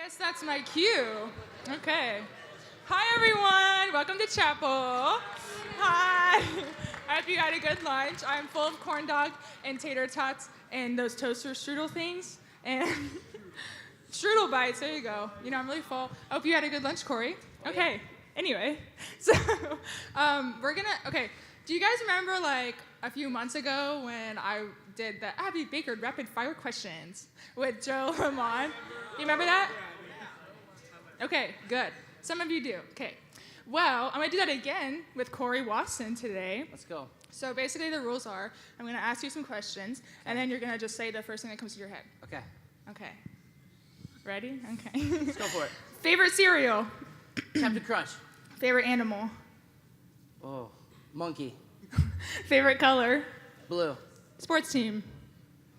guess that's my cue. Okay. Hi, everyone. Welcome to chapel. Hi. I hope you had a good lunch. I'm full of corn dog and tater tots and those toaster strudel things. And strudel bites. There you go. You know, I'm really full. I hope you had a good lunch, Cory. Okay. Anyway. So, okay. Do you guys remember, like, a few months ago when I did the Abbie Baker rapid fire questions with Joe Lamont? You remember that? Okay, good. Some of you do. Okay. Well, I'm going to do that again with Cory Wasson today. Let's go. So basically the rules are, I'm going to ask you some questions, and then you're going to just say the first thing that comes to your head. Okay. Okay. Ready? Okay. Let's go for it. Favorite cereal? Captain Crunch. Favorite animal? Oh, monkey. Favorite color? Blue. Sports team?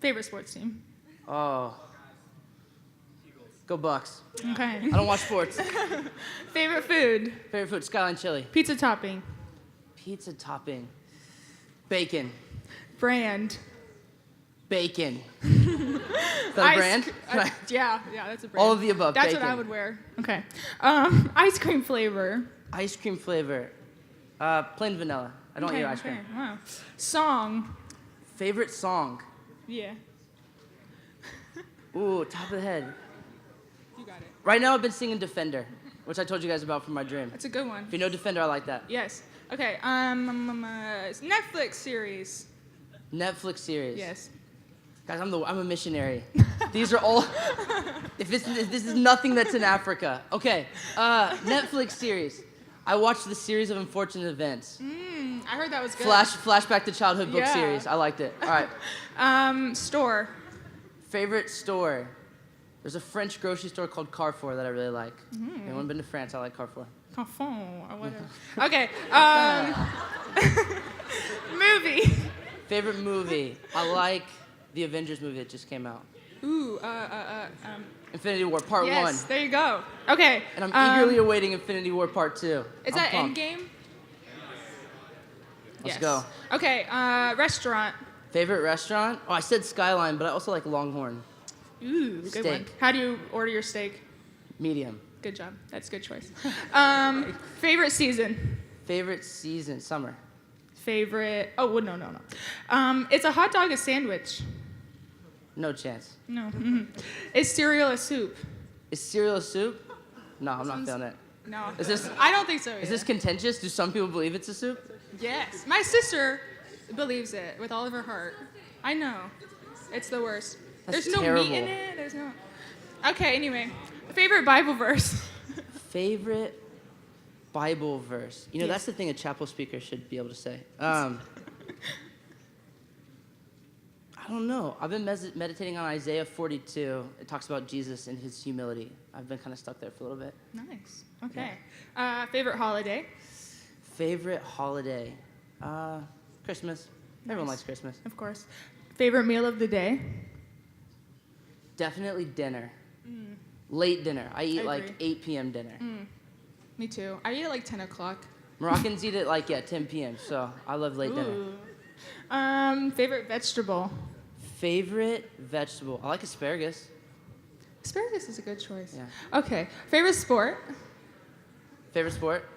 Favorite sports team? Oh. Go Bucks. Okay. I don't watch sports. Favorite food? Favorite food, Skyline chili. Pizza topping? Pizza topping. Bacon. Brand? Bacon. Is that a brand? Yeah, that's a brand. All of the above, That's bacon. what I would wear. Okay. Ice cream flavor? Ice cream flavor. Plain vanilla. I don't eat ice cream. Wow. Song? Favorite song. Yeah. Ooh, top of the head. You got it. Right now I've been singing Defender, which I told you guys about from my dream. That's a good one. If you know Defender, I like that. Yes. Okay. Netflix series. Netflix series. Yes. Guys, I'm a missionary. These are all. If this is nothing that's in Africa. Okay. Netflix series. I watched the series of unfortunate events. I heard that was good. Flashback to childhood book Yeah. series. I liked it. All right. Store. Favorite store. There's a French grocery store called Carrefour that I really like. Anyone been to France? I like Carrefour. Carrefour or whatever. Okay. Movie. Favorite movie. I like the Avengers movie that just came out. Ooh. Infinity War Part 1. Yes. There you go. Okay. And I'm eagerly awaiting Infinity War Part 2. Is that Endgame? Let's Yes. go. Okay. Restaurant. Favorite restaurant? Oh, I said Skyline, but I also like Longhorn. Ooh, good one. Steak. How do you order your steak? Medium. Good job. That's a good choice. Favorite season? Favorite season? Summer. Favorite... Oh, well, no. Is a hot dog a sandwich? No chance. No. Is cereal a soup? Is cereal a soup? No, I'm not feeling it. No. Is this? I don't think so either. Is this contentious? Do some people believe it's a soup? Yes. My sister believes it with all of her heart. I know. It's the worst. That's There's no terrible. meat in it. There's no... Okay, anyway. Favorite Bible verse? Favorite Bible verse. You know, Yes. that's the thing a chapel speaker should be able to say. I don't know. I've been meditating on Isaiah 42. It talks about Jesus and his humility. I've been kind of stuck there for a little bit. Nice. Okay. Favorite holiday? Favorite holiday? Christmas. Everyone Nice. likes Christmas. Of course. Favorite meal of the day? Definitely dinner. Late dinner. I eat like agree. 8 p.m. dinner. Me too. I eat at like 10 o'clock. Moroccans eat it like 10 p.m. So I love late dinner. Ooh. Favorite vegetable? Favorite vegetable? I like asparagus. Asparagus is a good choice. Yeah. Okay. Favorite sport? Favorite sport?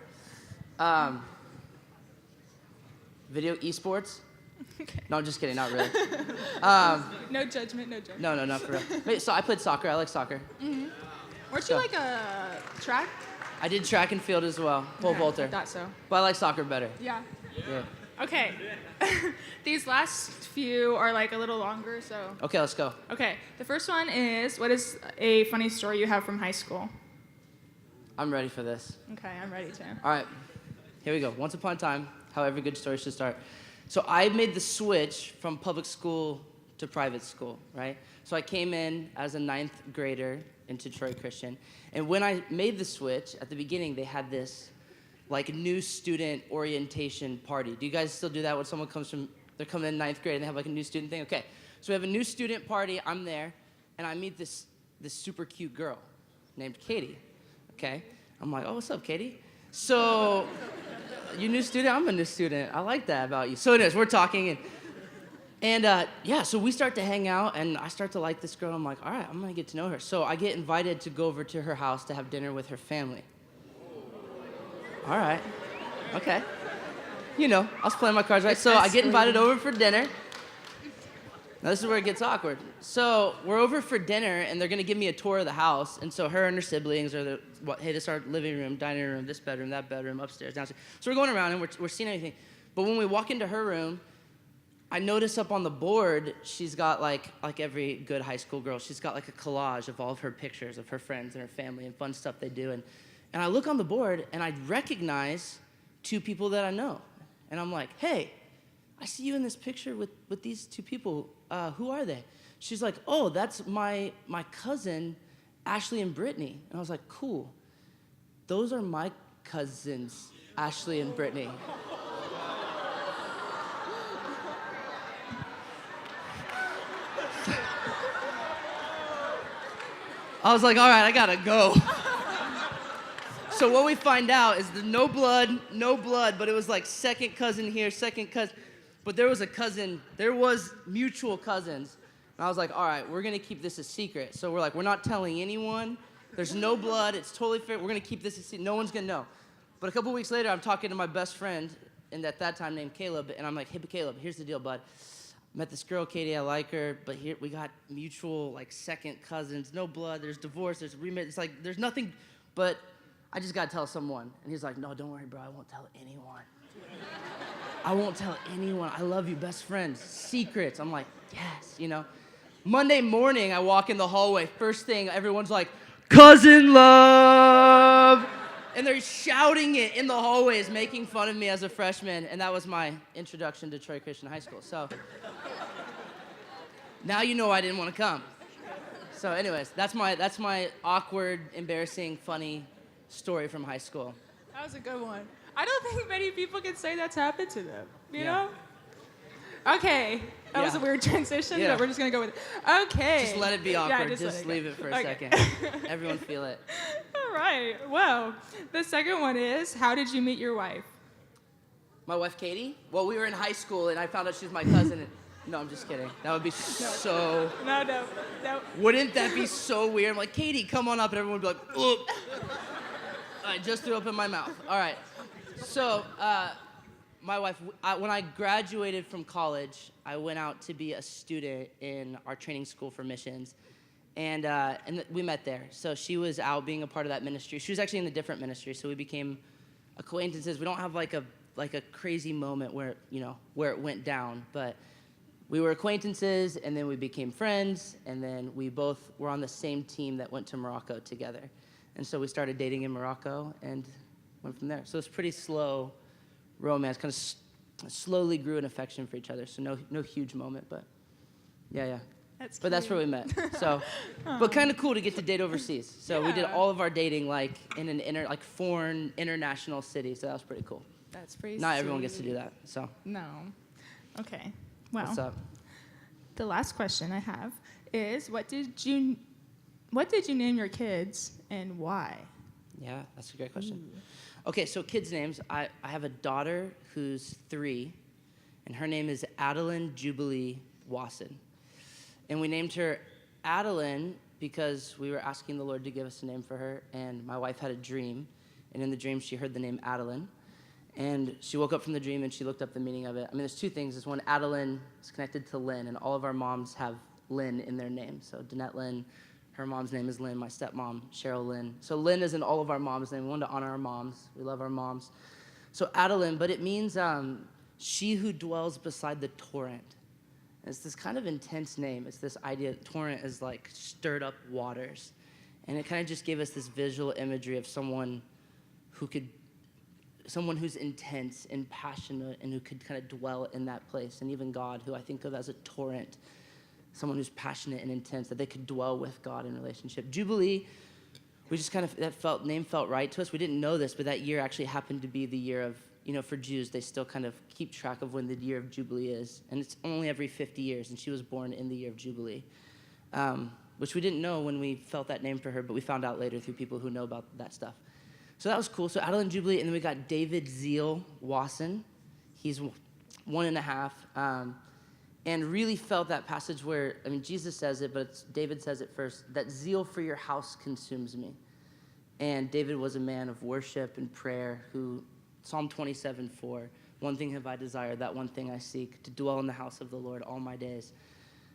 Video esports? Okay. No, I'm just kidding. Not really. No judgment, no judgment. No, not for real. Wait, so I played soccer. I like soccer. Weren't So- you like a track? I did track and field as well. Pole Yeah, vaulter. I thought so. But I like soccer better. Yeah. Yeah. Okay. These last few are like a little longer, so. Okay, let's go. Okay. The first one is, what is a funny story you have from high school? I'm ready for this. Okay, I'm ready to. All right. Here we go. Once upon a time, how every good story should start. So I made the switch from public school to private school, right? So I came in as a 9th grader into Troy Christian. And when I made the switch, at the beginning, they had this like new student orientation party. Do you guys still do that when someone they're coming in 9th grade and they have like a new student thing? Okay, so we have a new student party, I'm there, and I meet this super cute girl named Katie, okay? I'm like, oh, what's up, Katie? So, you new student? I'm a new student. I like that about you. So anyways, we're talking, and And yeah, so we start to hang out, and I start to like this girl. I'm like, all right, I'm gonna get to know her. So I get invited to go over to her house to have dinner with her family. All right, okay. You know, I was playing my cards right. So I get invited over for dinner. Now this is where it gets awkward. So we're over for dinner, and they're gonna give me a tour of the house. And so her and her siblings are hey, this is our living room, dining room, this bedroom, that bedroom, upstairs, downstairs. So we're going around, and we're seeing everything. But when we walk into her room, I notice up on the board, she's got like every good high school girl, she's got like a collage of all of her pictures of her friends and her family and fun stuff they do. And I look on the board, and I recognize two people that I know. And I'm like, hey, I see you in this picture with these two people. Who are they? She's like, oh, that's my cousin, Ashley and Brittany. And I was like, cool. Those are my cousins, Ashley and Brittany. I was like, all right, I gotta go. So what we find out is that no blood, but it was like second cousin here, second cousin. But there was a cousin, there was mutual cousins. And I was like, all right, we're gonna keep this a secret. So we're like, we're not telling anyone. There's no blood, it's totally fair. We're gonna keep this a secret, no one's gonna know. But a couple weeks later, I'm talking to my best friend, and at that time named Caleb, and I'm like, hey, Caleb, here's the deal, bud. Met this girl, Katie, I like her, but here we got mutual, like, second cousins, no blood, there's divorce, there's remarriage, it's like, there's nothing, but I just gotta tell someone. And he's like, no, don't worry, bro, I won't tell anyone. I won't tell anyone, I love you, best friends, secrets. I'm like, yes, you know. Monday morning, I walk in the hallway, first thing, everyone's like, cousin love! And they're shouting it in the hallways, making fun of me as a freshman, and that was my introduction to Troy Christian High School. So now you know I didn't want to come. So anyways, that's my awkward, embarrassing, funny story from high school. That was a good one. I don't think many people can say that's happened to them, you know? Okay, that was a weird transition, but we're just gonna go with it. Okay. Just let it be awkward, just leave it for a second. Everyone feel it. All right, well, the second one is, how did you meet your wife? My wife, Katie? Well, we were in high school, and I found out she was my cousin. No, I'm just kidding. That would be so... No. Wouldn't that be so weird? I'm like, Katie, come on up, and everyone would be like, oop. I just threw up in my mouth. All right. So, my wife, when I graduated from college, I went out to be a student in our training school for missions. And we met there. So she was out being a part of that ministry. She was actually in a different ministry, so we became acquaintances. We don't have like a crazy moment where it went down, but we were acquaintances, and then we became friends, and then we both were on the same team that went to Morocco together. And so we started dating in Morocco and went from there. So it's pretty slow romance, kind of slowly grew an affection for each other. So no huge moment, but yeah. But that's where we met. So, but kind of cool to get to date overseas. So we did all of our dating like in an foreign international city. So that was pretty cool. That's pretty. Not everyone gets to do that. So. No. Okay. Well. What's up? The last question I have is, what did you name your kids and why? Yeah, that's a great question. Okay, so kids' names. I have a daughter who's 3, and her name is Adeline Jubilee Wasson. And we named her Adeline because we were asking the Lord to give us a name for her, and my wife had a dream, and in the dream she heard the name Adeline, and she woke up from the dream and she looked up the meaning of it. I mean, there's 2 things. There's one, Adeline is connected to Lynn, and all of our moms have Lynn in their name. So Danette Lynn, her mom's name is Lynn, my stepmom, Cheryl Lynn. So Lynn is in all of our moms' name. We wanted to honor our moms. We love our moms. So Adeline, but it means she who dwells beside the torrent. It's this kind of intense name. It's this idea that torrent is like stirred up waters. And it kind of just gave us this visual imagery of someone who's intense and passionate and who could kind of dwell in that place. And even God, who I think of as a torrent, someone who's passionate and intense, that they could dwell with God in relationship. Jubilee, we just kind of, name felt right to us. We didn't know this, but that year actually happened to be the year of, for Jews, they still kind of keep track of when the year of Jubilee is. And it's only every 50 years, and she was born in the year of Jubilee, which we didn't know when we felt that name for her, but we found out later through people who know about that stuff. So that was cool. So Adeline Jubilee, and then we got David Zeal Wasson. He's 1.5. and really felt that passage where, I mean, Jesus says it, but David says it first, that zeal for your house consumes me. And David was a man of worship and prayer who, Psalm 27:4, one thing have I desired, that one thing I seek, to dwell in the house of the Lord all my days,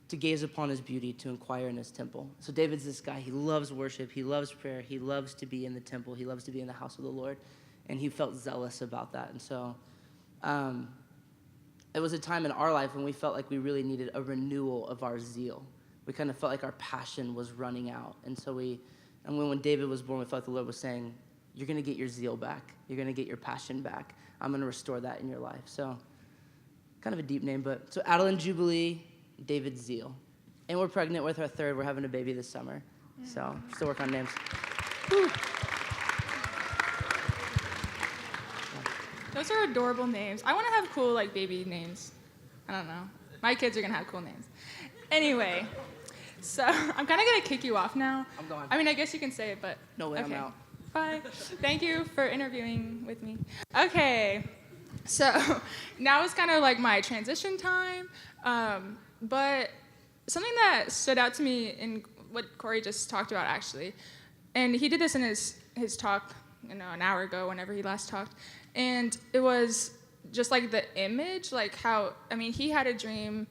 to gaze upon his beauty, to inquire in his temple. So David's this guy, he loves worship, he loves prayer, he loves to be in the temple, he loves to be in the house of the Lord, and he felt zealous about that. And so it was a time in our life when we felt like we really needed a renewal of our zeal. We kind of felt like our passion was running out. And so when David was born, we felt like the Lord was saying, you're going to get your zeal back. You're going to get your passion back. I'm going to restore that in your life. So kind of a deep name, but so Adeline Jubilee, David Zeal. And we're pregnant with our third. We're having a baby this summer. So still working on names. Woo. Those are adorable names. I want to have cool, like, baby names. I don't know. My kids are going to have cool names. Anyway, so I'm kind of going to kick you off now. I'm going. I mean, I guess you can say it, but... No way, okay. I'm out. Bye. Thank you for interviewing with me. Okay, so now is kind of like my transition time, but something that stood out to me in what Cory just talked about, actually, and he did this in his talk, an hour ago, whenever he last talked, and it was just like the image, like how, I mean, he had a dream,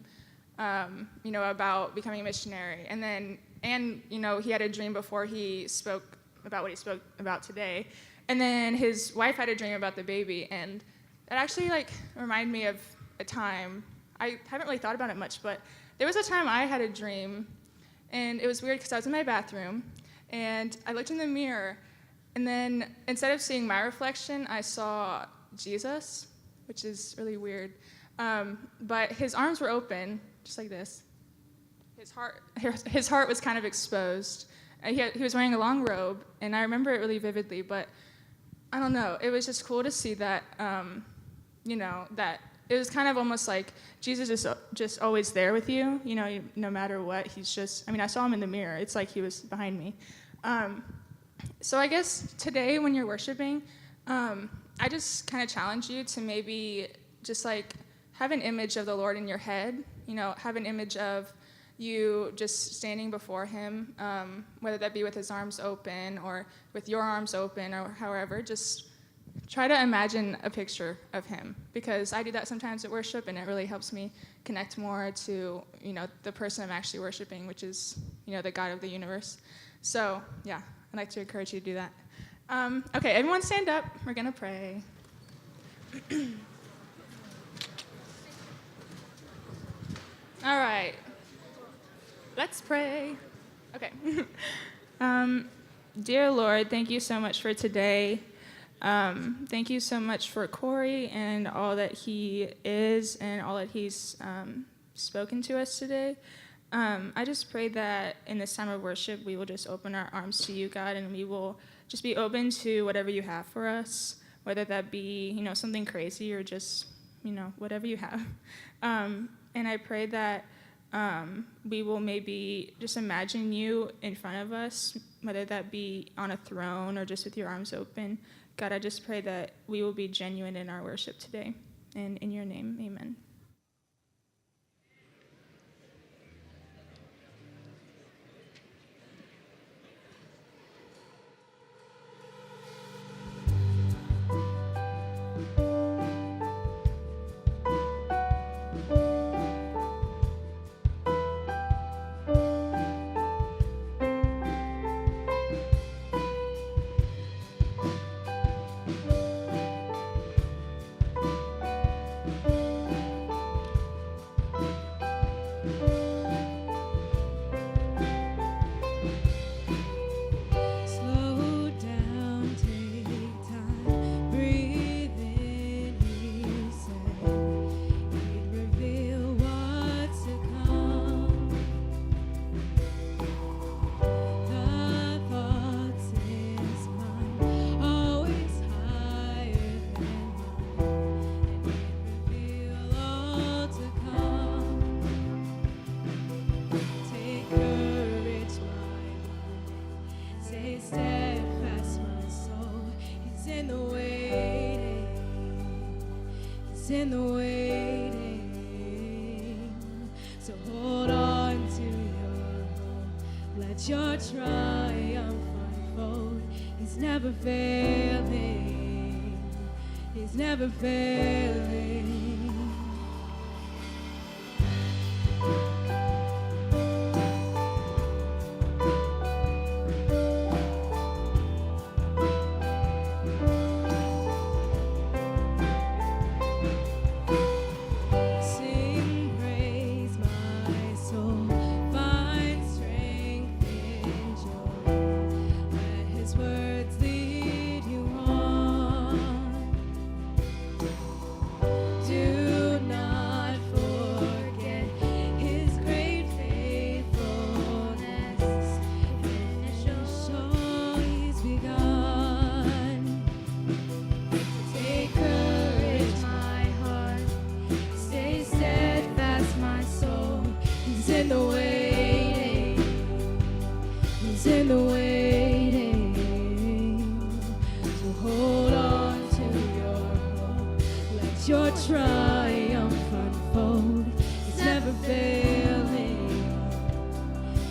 about becoming a missionary, and he had a dream before he spoke about what he spoke about today, and then his wife had a dream about the baby, and that actually, like, reminded me of a time, I haven't really thought about it much, but there was a time I had a dream, and it was weird because I was in my bathroom, and I looked in the mirror, and then instead of seeing my reflection, I saw Jesus, which is really weird. But his arms were open, just like this. His heart was kind of exposed. He was wearing a long robe, and I remember it really vividly. But I don't know. It was just cool to see that, that it was kind of almost like Jesus is just always there with you. No matter what, he's just. I mean, I saw him in the mirror. It's like he was behind me. So I guess today when you're worshiping, I just kind of challenge you to maybe just like have an image of the Lord in your head, have an image of you just standing before him, whether that be with his arms open or with your arms open or however, just try to imagine a picture of him, because I do that sometimes at worship, and it really helps me connect more to, the person I'm actually worshiping, which is, the God of the universe. So, yeah, I'd like to encourage you to do that. Okay, everyone stand up. We're going to pray. All right. Let's pray. Okay. Dear Lord, thank you so much for today. Thank you so much for Cory and all that he is and all that he's spoken to us today. I just pray that in this time of worship, we will just open our arms to you, God, and we will just be open to whatever you have for us, whether that be, something crazy or just, whatever you have. And I pray that we will maybe just imagine you in front of us, whether that be on a throne or just with your arms open. God, I just pray that we will be genuine in our worship today. And in your name, amen. In the waiting, As your triumph unfold, He's never failing. He's never failing. In the waiting, so hold on to your hope. Let your triumph unfold. He's never failing.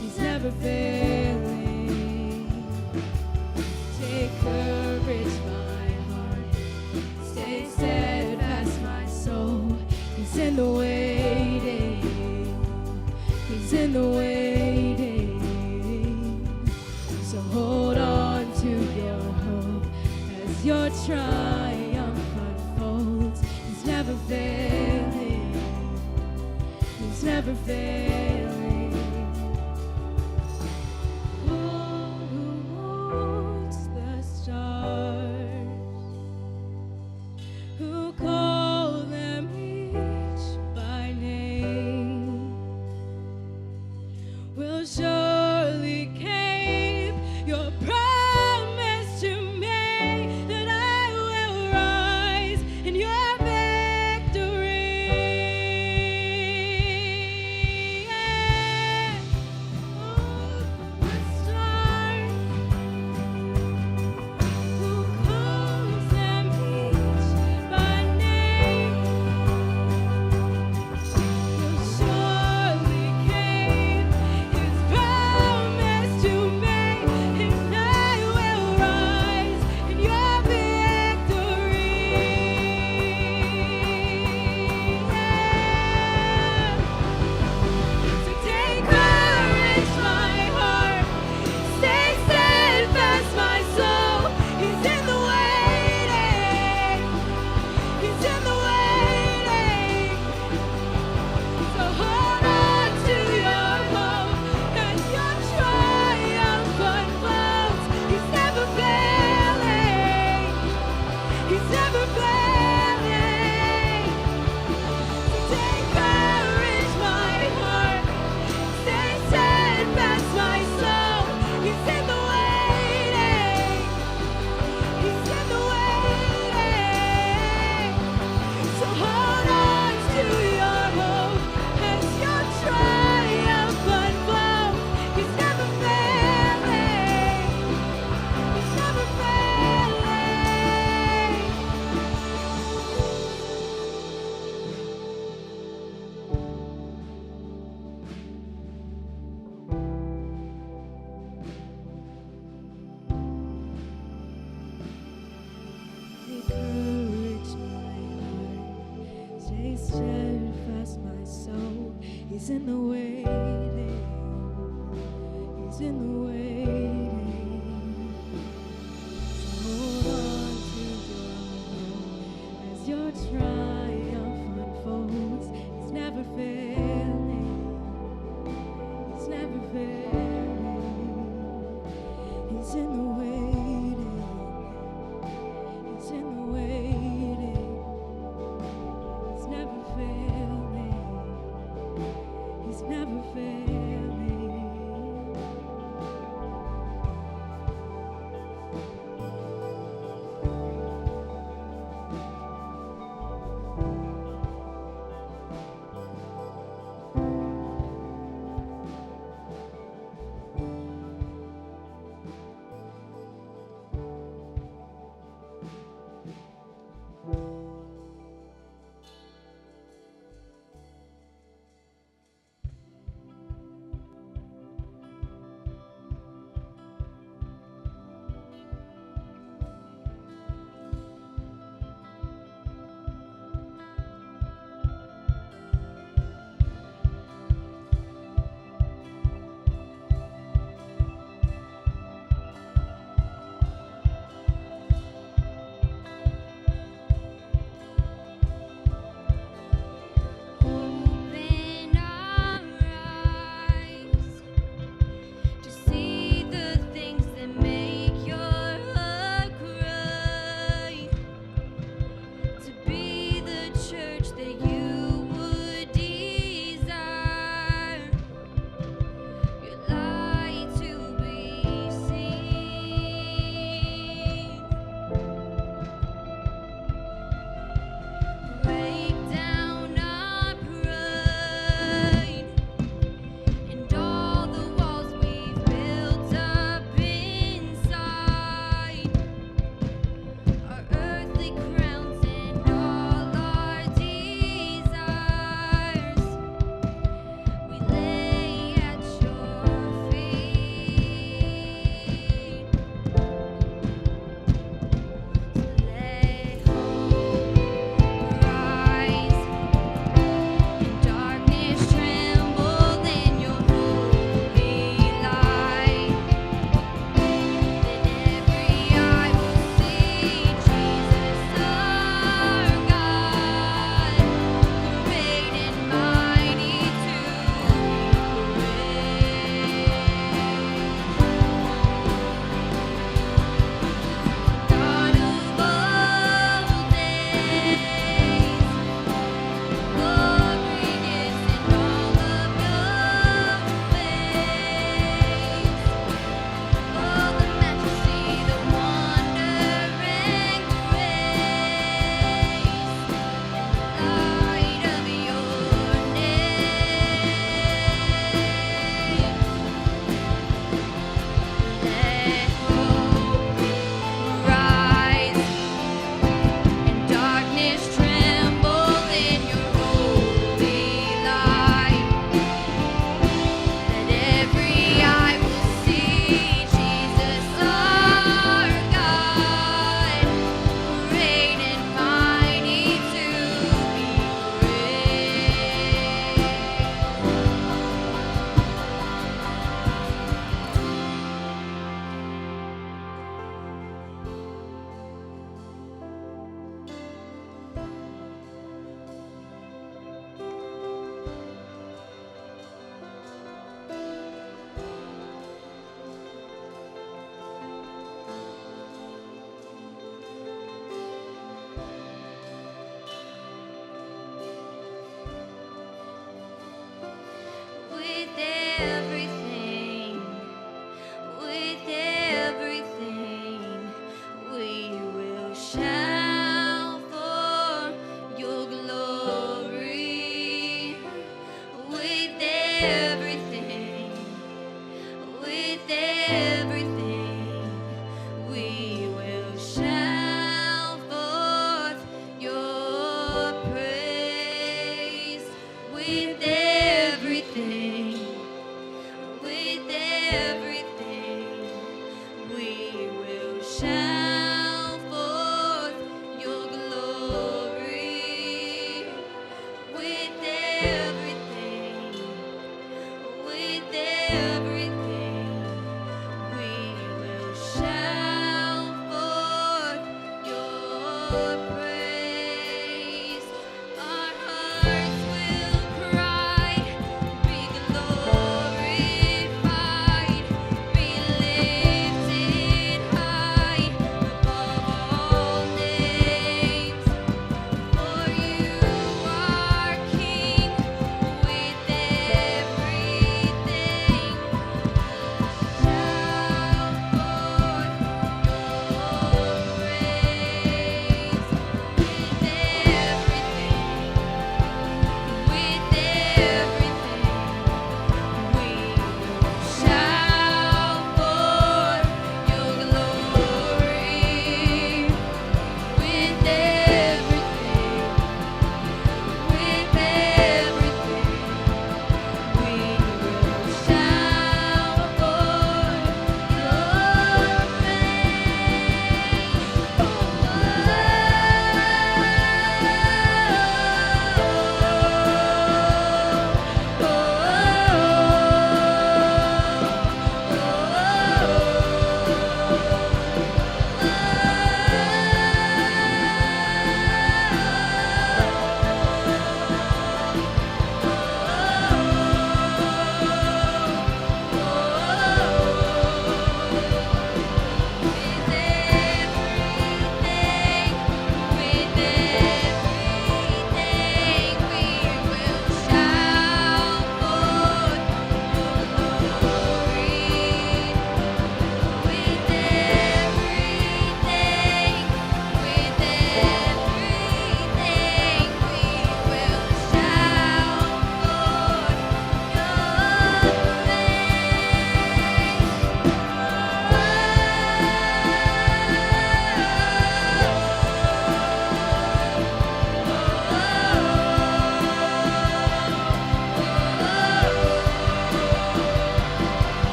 He's never failing. Take courage, my heart. Stay steadfast, my soul. He's in the waiting. He's in the waiting. So hold on to your hope as your triumph unfolds. He's never failing. He's never failing. Oh, who holds the stars? Who call them each by name? Will surely your promise to me that I will rise in your victory. The stars, who calls them each by name, will surely keep His promise to me. Steadfast my soul. He's in the waiting. He's in the waiting. So hold on to your hope as your triumph unfolds. He's never failing. He's never failing. He's in the waiting. He's in the waiting. He's never failing. He's never failing.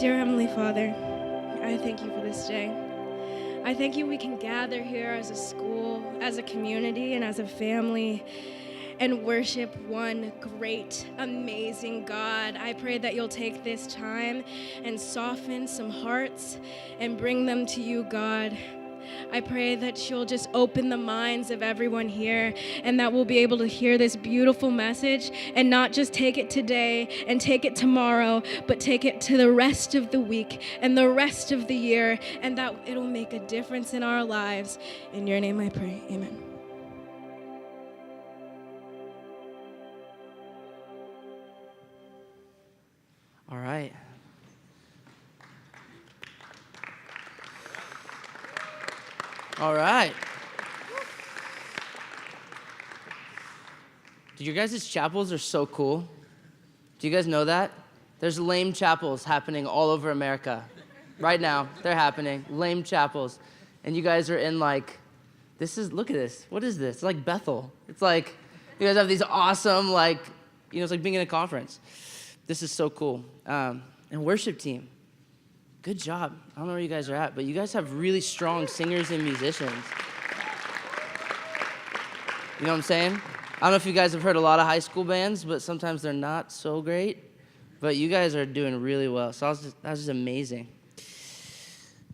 Dear Heavenly Father, I thank you for this day. I thank you we can gather here as a school, as a community, and as a family and worship one great, amazing God. I pray that you'll take this time and soften some hearts and bring them to you, God. I pray that you'll just open the minds of everyone here and that we'll be able to hear this beautiful message and not just take it today and take it tomorrow, but take it to the rest of the week and the rest of the year, and that it'll make a difference in our lives. In your name I pray, amen. All right. All right. Dude, your guys' chapels are so cool. Do you guys know that? There's lame chapels happening all over America. Right now, they're happening. Lame chapels. And you guys are in like, look at this. What is this? It's like Bethel. It's like, you guys have these awesome, like, it's like being in a conference. This is so cool. And worship team. Good job. I don't know where you guys are at, but you guys have really strong singers and musicians. You know what I'm saying? I don't know if you guys have heard a lot of high school bands, but sometimes they're not so great. But you guys are doing really well. So that was just amazing.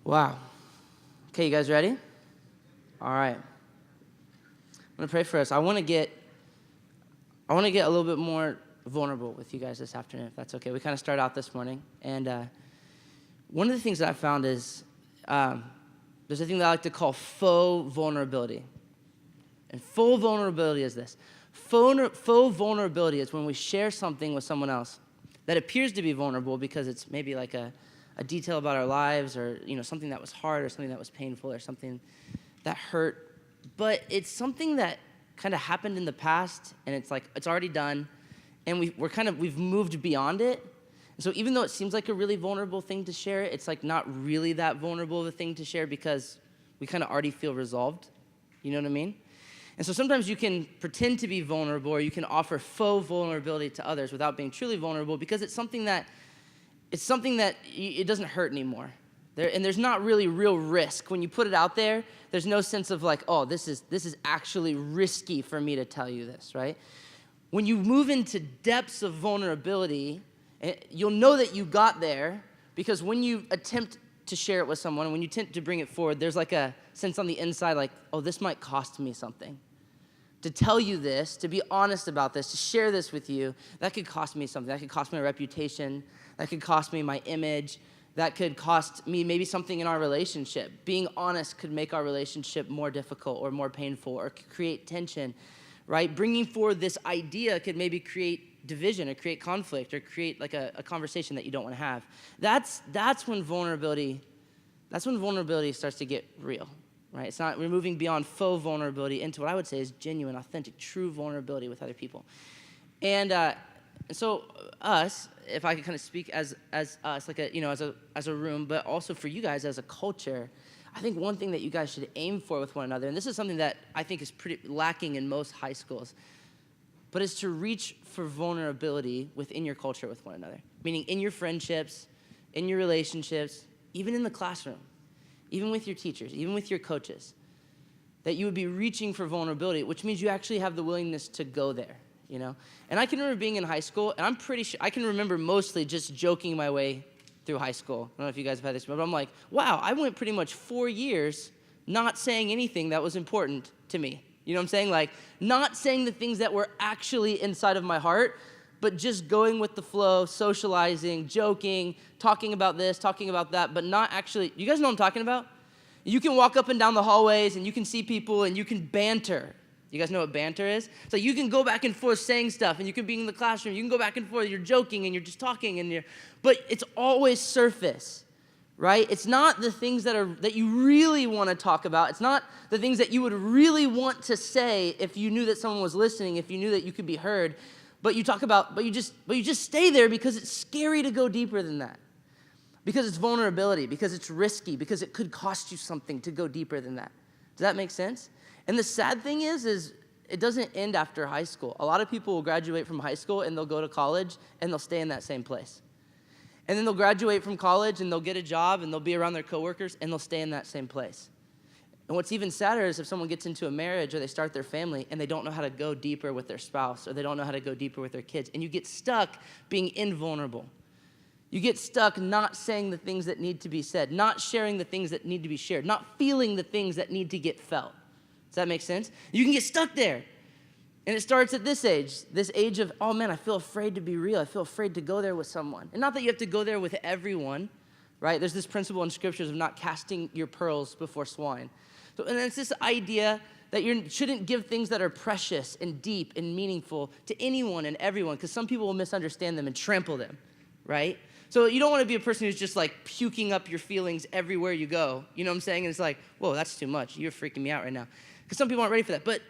Wow. Okay, you guys ready? All right. I'm going to pray for us. I want to get a little bit more vulnerable with you guys this afternoon, if that's okay. We kind of started out this morning, and one of the things that I found is there's a thing that I like to call faux vulnerability. And faux vulnerability is this. Faux vulnerability is when we share something with someone else that appears to be vulnerable because it's maybe like a detail about our lives, or something that was hard, or something that was painful, or something that hurt. But it's something that kind of happened in the past, and it's like it's already done, and we've moved beyond it. And so even though it seems like a really vulnerable thing to share, it's like not really that vulnerable of a thing to share because we kind of already feel resolved. You know what I mean? And so sometimes you can pretend to be vulnerable, or you can offer faux vulnerability to others without being truly vulnerable, because it's something that it doesn't hurt anymore. And there's not really real risk. When you put it out there, there's no sense of like, oh, this is actually risky for me to tell you this, right? When you move into depths of vulnerability, you'll know that you got there, because when you attempt to share it with someone, when you attempt to bring it forward, there's like a sense on the inside like, oh, this might cost me something. To tell you this, to be honest about this, to share this with you, that could cost me something. That could cost me my reputation. That could cost me my image. That could cost me maybe something in our relationship. Being honest could make our relationship more difficult or more painful or create tension, right? Bringing forward this idea could maybe create division or create conflict or create like a conversation that you don't want to have. That's when vulnerability starts to get real, right? It's not, we're moving beyond faux vulnerability into what I would say is genuine, authentic, true vulnerability with other people. And so us, if I could kind of speak as us, like as a room, but also for you guys as a culture, I think one thing that you guys should aim for with one another, and this is something that I think is pretty lacking in most high schools, but is to reach for vulnerability within your culture with one another. Meaning in your friendships, in your relationships, even in the classroom, even with your teachers, even with your coaches, that you would be reaching for vulnerability, which means you actually have the willingness to go there, you know? And I can remember being in high school, and I'm pretty sure, I can remember mostly just joking my way through high school. I don't know if you guys have had this, but I'm like, wow, I went pretty much 4 years not saying anything that was important to me. You know what I'm saying? Like, not saying the things that were actually inside of my heart, but just going with the flow, socializing, joking, talking about this, talking about that, but not actually, you guys know what I'm talking about? You can walk up and down the hallways, and you can see people, and you can banter. You guys know what banter is? So you can go back and forth saying stuff, and you can be in the classroom, you can go back and forth, you're joking, and you're just talking, but it's always surface. Right? It's not the things that you really want to talk about. It's not the things that you would really want to say if you knew that someone was listening, if you knew that you could be heard. But you just stay there because it's scary to go deeper than that. Because it's vulnerability, because it's risky, because it could cost you something to go deeper than that. Does that make sense? And the sad thing is it doesn't end after high school. A lot of people will graduate from high school and they'll go to college and they'll stay in that same place. And then they'll graduate from college and they'll get a job and they'll be around their coworkers and they'll stay in that same place. And what's even sadder is if someone gets into a marriage or they start their family and they don't know how to go deeper with their spouse or they don't know how to go deeper with their kids, and you get stuck being invulnerable. You get stuck not saying the things that need to be said, not sharing the things that need to be shared, not feeling the things that need to get felt. Does that make sense? You can get stuck there. And it starts at this age of, oh man, I feel afraid to be real. I feel afraid to go there with someone. And not that you have to go there with everyone, right? There's this principle in scriptures of not casting your pearls before swine. So, and it's this idea that you shouldn't give things that are precious and deep and meaningful to anyone and everyone, because some people will misunderstand them and trample them, right? So you don't want to be a person who's just like puking up your feelings everywhere you go. You know what I'm saying? And it's like, whoa, that's too much. You're freaking me out right now. Because some people aren't ready for that. But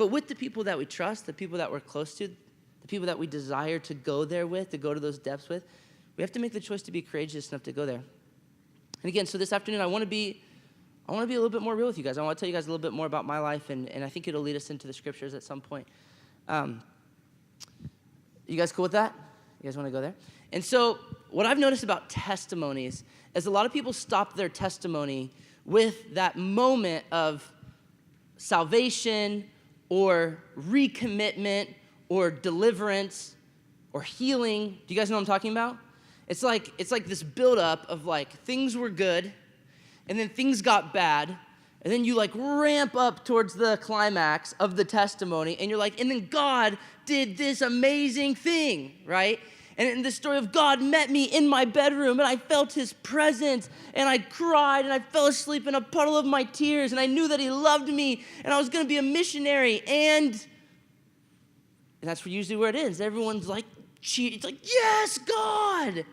with the people that we trust, the people that we're close to, the people that we desire to go there with, to go to those depths with, we have to make the choice to be courageous enough to go there. And again, so this afternoon, I want to be a little bit more real with you guys. I want to tell you guys a little bit more about my life, and I think it'll lead us into the scriptures at some point. You guys cool with that? You guys want to go there? And so what I've noticed about testimonies is a lot of people stop their testimony with that moment of salvation or recommitment, or deliverance, or healing. Do you guys know what I'm talking about? It's like this buildup of like things were good, and then things got bad, and then you like ramp up towards the climax of the testimony, and you're like, and then God did this amazing thing, right? And in the story of God met me in my bedroom, and I felt his presence, and I cried, and I fell asleep in a puddle of my tears, and I knew that he loved me, and I was going to be a missionary, and that's usually where it is. Everyone's like, it's like, yes, God,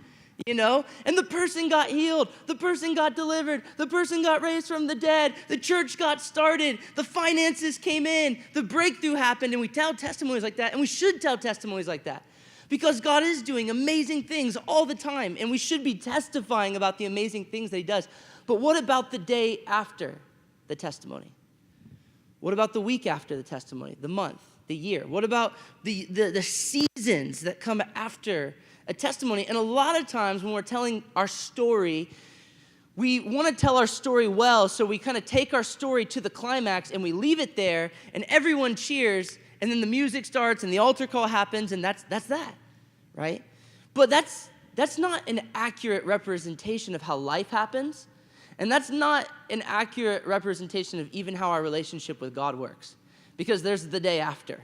you know? And the person got healed, the person got delivered, the person got raised from the dead, the church got started, the finances came in, the breakthrough happened, and we tell testimonies like that, and we should tell testimonies like that. Because God is doing amazing things all the time, and we should be testifying about the amazing things that he does. But what about the day after the testimony? What about the week after the testimony, the month, the year? What about the seasons that come after a testimony? And a lot of times when we're telling our story, we want to tell our story well, so we kind of take our story to the climax and we leave it there, and everyone cheers, and then the music starts and the altar call happens, and that's that, right? But that's not an accurate representation of how life happens. And that's not an accurate representation of even how our relationship with God works. Because there's the day after,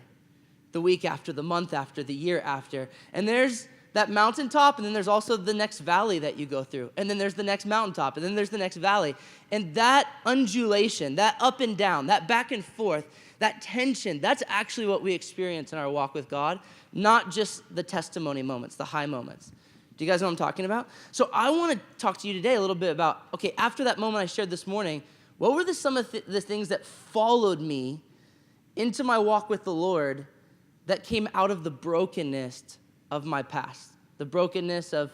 the week after, the month after, the year after. And there's that mountaintop, and then there's also the next valley that you go through. And then there's the next mountaintop, and then there's the next valley. And that undulation, that up and down, that back and forth, that tension, that's actually what we experience in our walk with God, not just the testimony moments, the high moments. Do you guys know what I'm talking about? So I want to talk to you today a little bit about, okay, after that moment I shared this morning, what were some of the things that followed me into my walk with the Lord that came out of the brokenness of my past, the brokenness of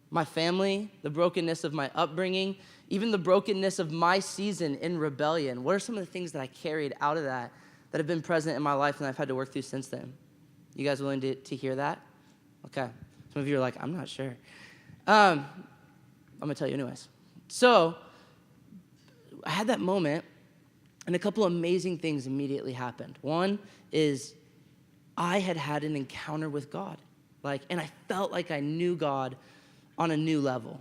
my family, the brokenness of my upbringing, even the brokenness of my season in rebellion? What are some of the things that I carried out of that have been present in my life and I've had to work through since then? You guys willing to hear that? Okay. Some of you are like, I'm not sure. I'm going to tell you anyways. So I had that moment, and a couple amazing things immediately happened. One is I had an encounter with God. And I felt like I knew God on a new level.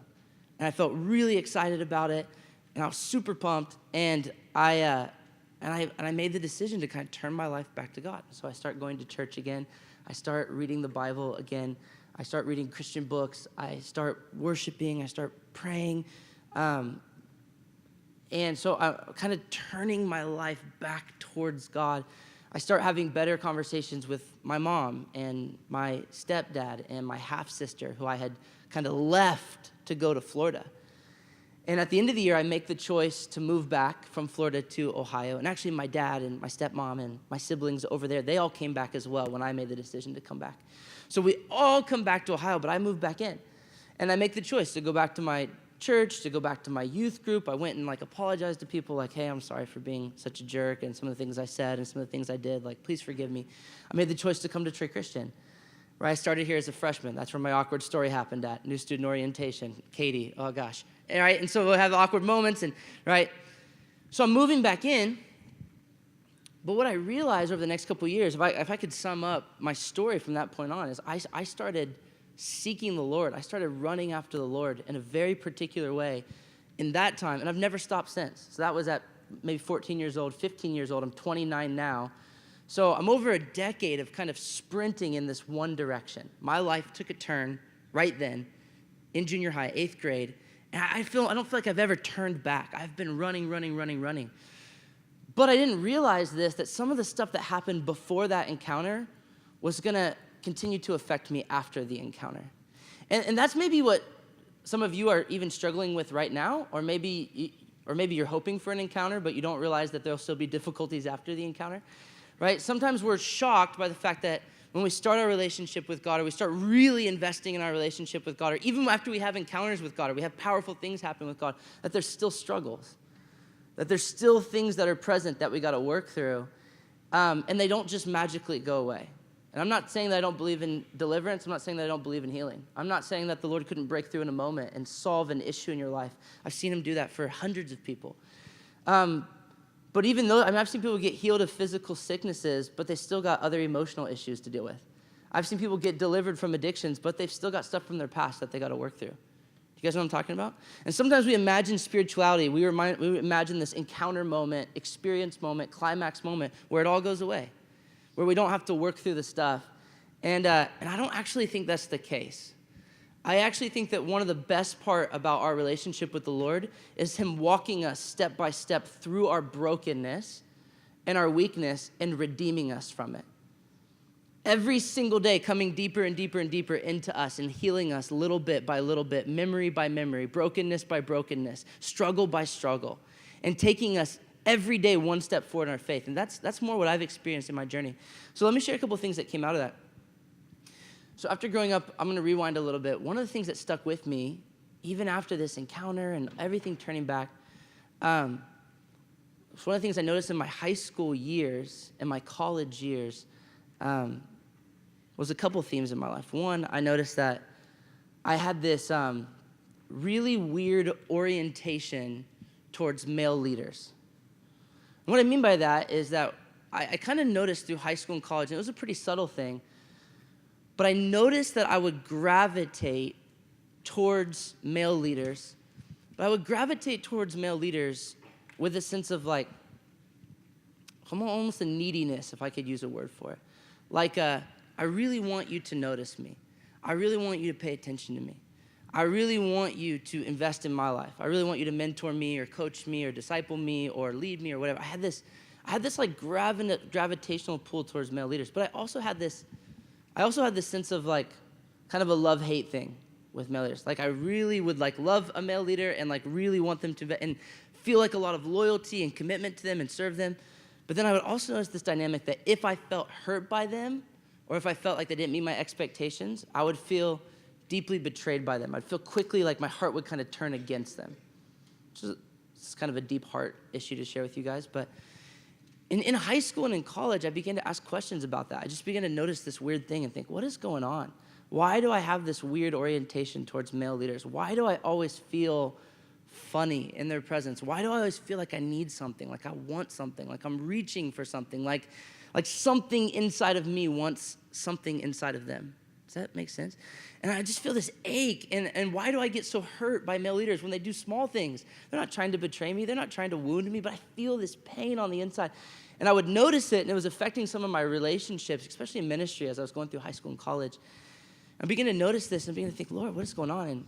And I felt really excited about it, and I was super pumped, and I made the decision to kind of turn my life back to God. So I start going to church again. I start reading the Bible again. I start reading Christian books. I start worshiping. I start praying. And so I'm kind of turning my life back towards God. I start having better conversations with my mom and my stepdad and my half-sister, who I had kind of left to go to Florida. And at the end of the year, I make the choice to move back from Florida to Ohio. And actually, my dad and my stepmom and my siblings over there, they all came back as well when I made the decision to come back. So we all come back to Ohio, but I moved back in. And I make the choice to go back to my church, to go back to my youth group. I went and apologized to people hey, I'm sorry for being such a jerk and some of the things I said and some of the things I did. Please forgive me. I made the choice to come to Trey Christian, where I started here as a freshman. That's where my awkward story happened at, new student orientation. Katie, oh gosh. All right, and so we'll have awkward moments, and right? So I'm moving back in, but what I realized over the next couple of years, if I could sum up my story from that point on, is I started seeking the Lord. I started running after the Lord in a very particular way in that time, and I've never stopped since. So that was at maybe 14 years old, 15 years old. I'm 29 now. So I'm over a decade of kind of sprinting in this one direction. My life took a turn right then in junior high, 8th grade, and I don't feel like I've ever turned back. I've been running. But I didn't realize that some of the stuff that happened before that encounter was going to continue to affect me after the encounter. And that's maybe what some of you are even struggling with right now, or maybe you're hoping for an encounter, but you don't realize that there'll still be difficulties after the encounter, right? Sometimes we're shocked by the fact that when we start our relationship with God, or we start really investing in our relationship with God, or even after we have encounters with God, or we have powerful things happen with God, that there's still struggles, that there's still things that are present that we got to work through, and they don't just magically go away. And I'm not saying that I don't believe in deliverance. I'm not saying that I don't believe in healing. I'm not saying that the Lord couldn't break through in a moment and solve an issue in your life. I've seen him do that for hundreds of people. But even though, I've seen people get healed of physical sicknesses, but they still got other emotional issues to deal with. I've seen people get delivered from addictions, but they've still got stuff from their past that they got to work through. You guys know what I'm talking about? And sometimes we imagine spirituality. We imagine this encounter moment, experience moment, climax moment where it all goes away, where we don't have to work through the stuff. And I don't actually think that's the case. I actually think that one of the best part about our relationship with the Lord is him walking us step by step through our brokenness and our weakness and redeeming us from it. Every single day coming deeper and deeper and deeper into us and healing us little bit by little bit, memory by memory, brokenness by brokenness, struggle by struggle, and taking us every day one step forward in our faith. And that's more what I've experienced in my journey. So let me share a couple of things that came out of that. So after growing up, I'm going to rewind a little bit. One of the things that stuck with me, even after this encounter and everything turning back, So one of the things I noticed in my high school years and my college years was a couple themes in my life. One, I noticed that I had this really weird orientation towards male leaders. And what I mean by that is that I kind of noticed through high school and college, and it was a pretty subtle thing, but I noticed that I would gravitate towards male leaders, but I would gravitate towards male leaders with a sense of like, almost a neediness, if I could use a word for it. Like, I really want you to notice me. I really want you to pay attention to me. I really want you to invest in my life. I really want you to mentor me or coach me or disciple me or lead me or whatever. I had this like gravitational pull towards male leaders, but I also had this sense of like kind of a love-hate thing with male leaders. Like I really would like love a male leader and like really want them to and feel like a lot of loyalty and commitment to them and serve them. But then I would also notice this dynamic that if I felt hurt by them or if I felt like they didn't meet my expectations, I would feel deeply betrayed by them. I'd feel quickly like my heart would kind of turn against them. It's kind of a deep heart issue to share with you guys. But in high school and in college, I began to ask questions about that. I just began to notice this weird thing and think, what is going on? Why do I have this weird orientation towards male leaders? Why do I always feel funny in their presence? Why do I always feel like I need something, like I want something, like I'm reaching for something, like something inside of me wants something inside of them? Does that make sense? And I just feel this ache. And why do I get so hurt by male leaders when they do small things? They're not trying to betray me. They're not trying to wound me, but I feel this pain on the inside. And I would notice it, and it was affecting some of my relationships, especially in ministry as I was going through high school and college. I began to notice this and began to think, Lord, what is going on? And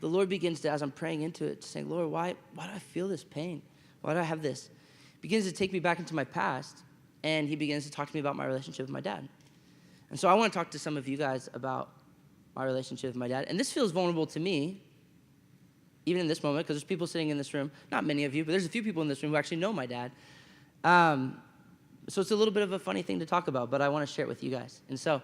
the Lord begins to, as I'm praying into it, to say, Lord, why do I feel this pain? Why do I have this? He begins to take me back into my past, and he begins to talk to me about my relationship with my dad. And so I want to talk to some of you guys about my relationship with my dad. And this feels vulnerable to me, even in this moment, because there's people sitting in this room, not many of you, but there's a few people in this room who actually know my dad. So it's a little bit of a funny thing to talk about, but I want to share it with you guys. And so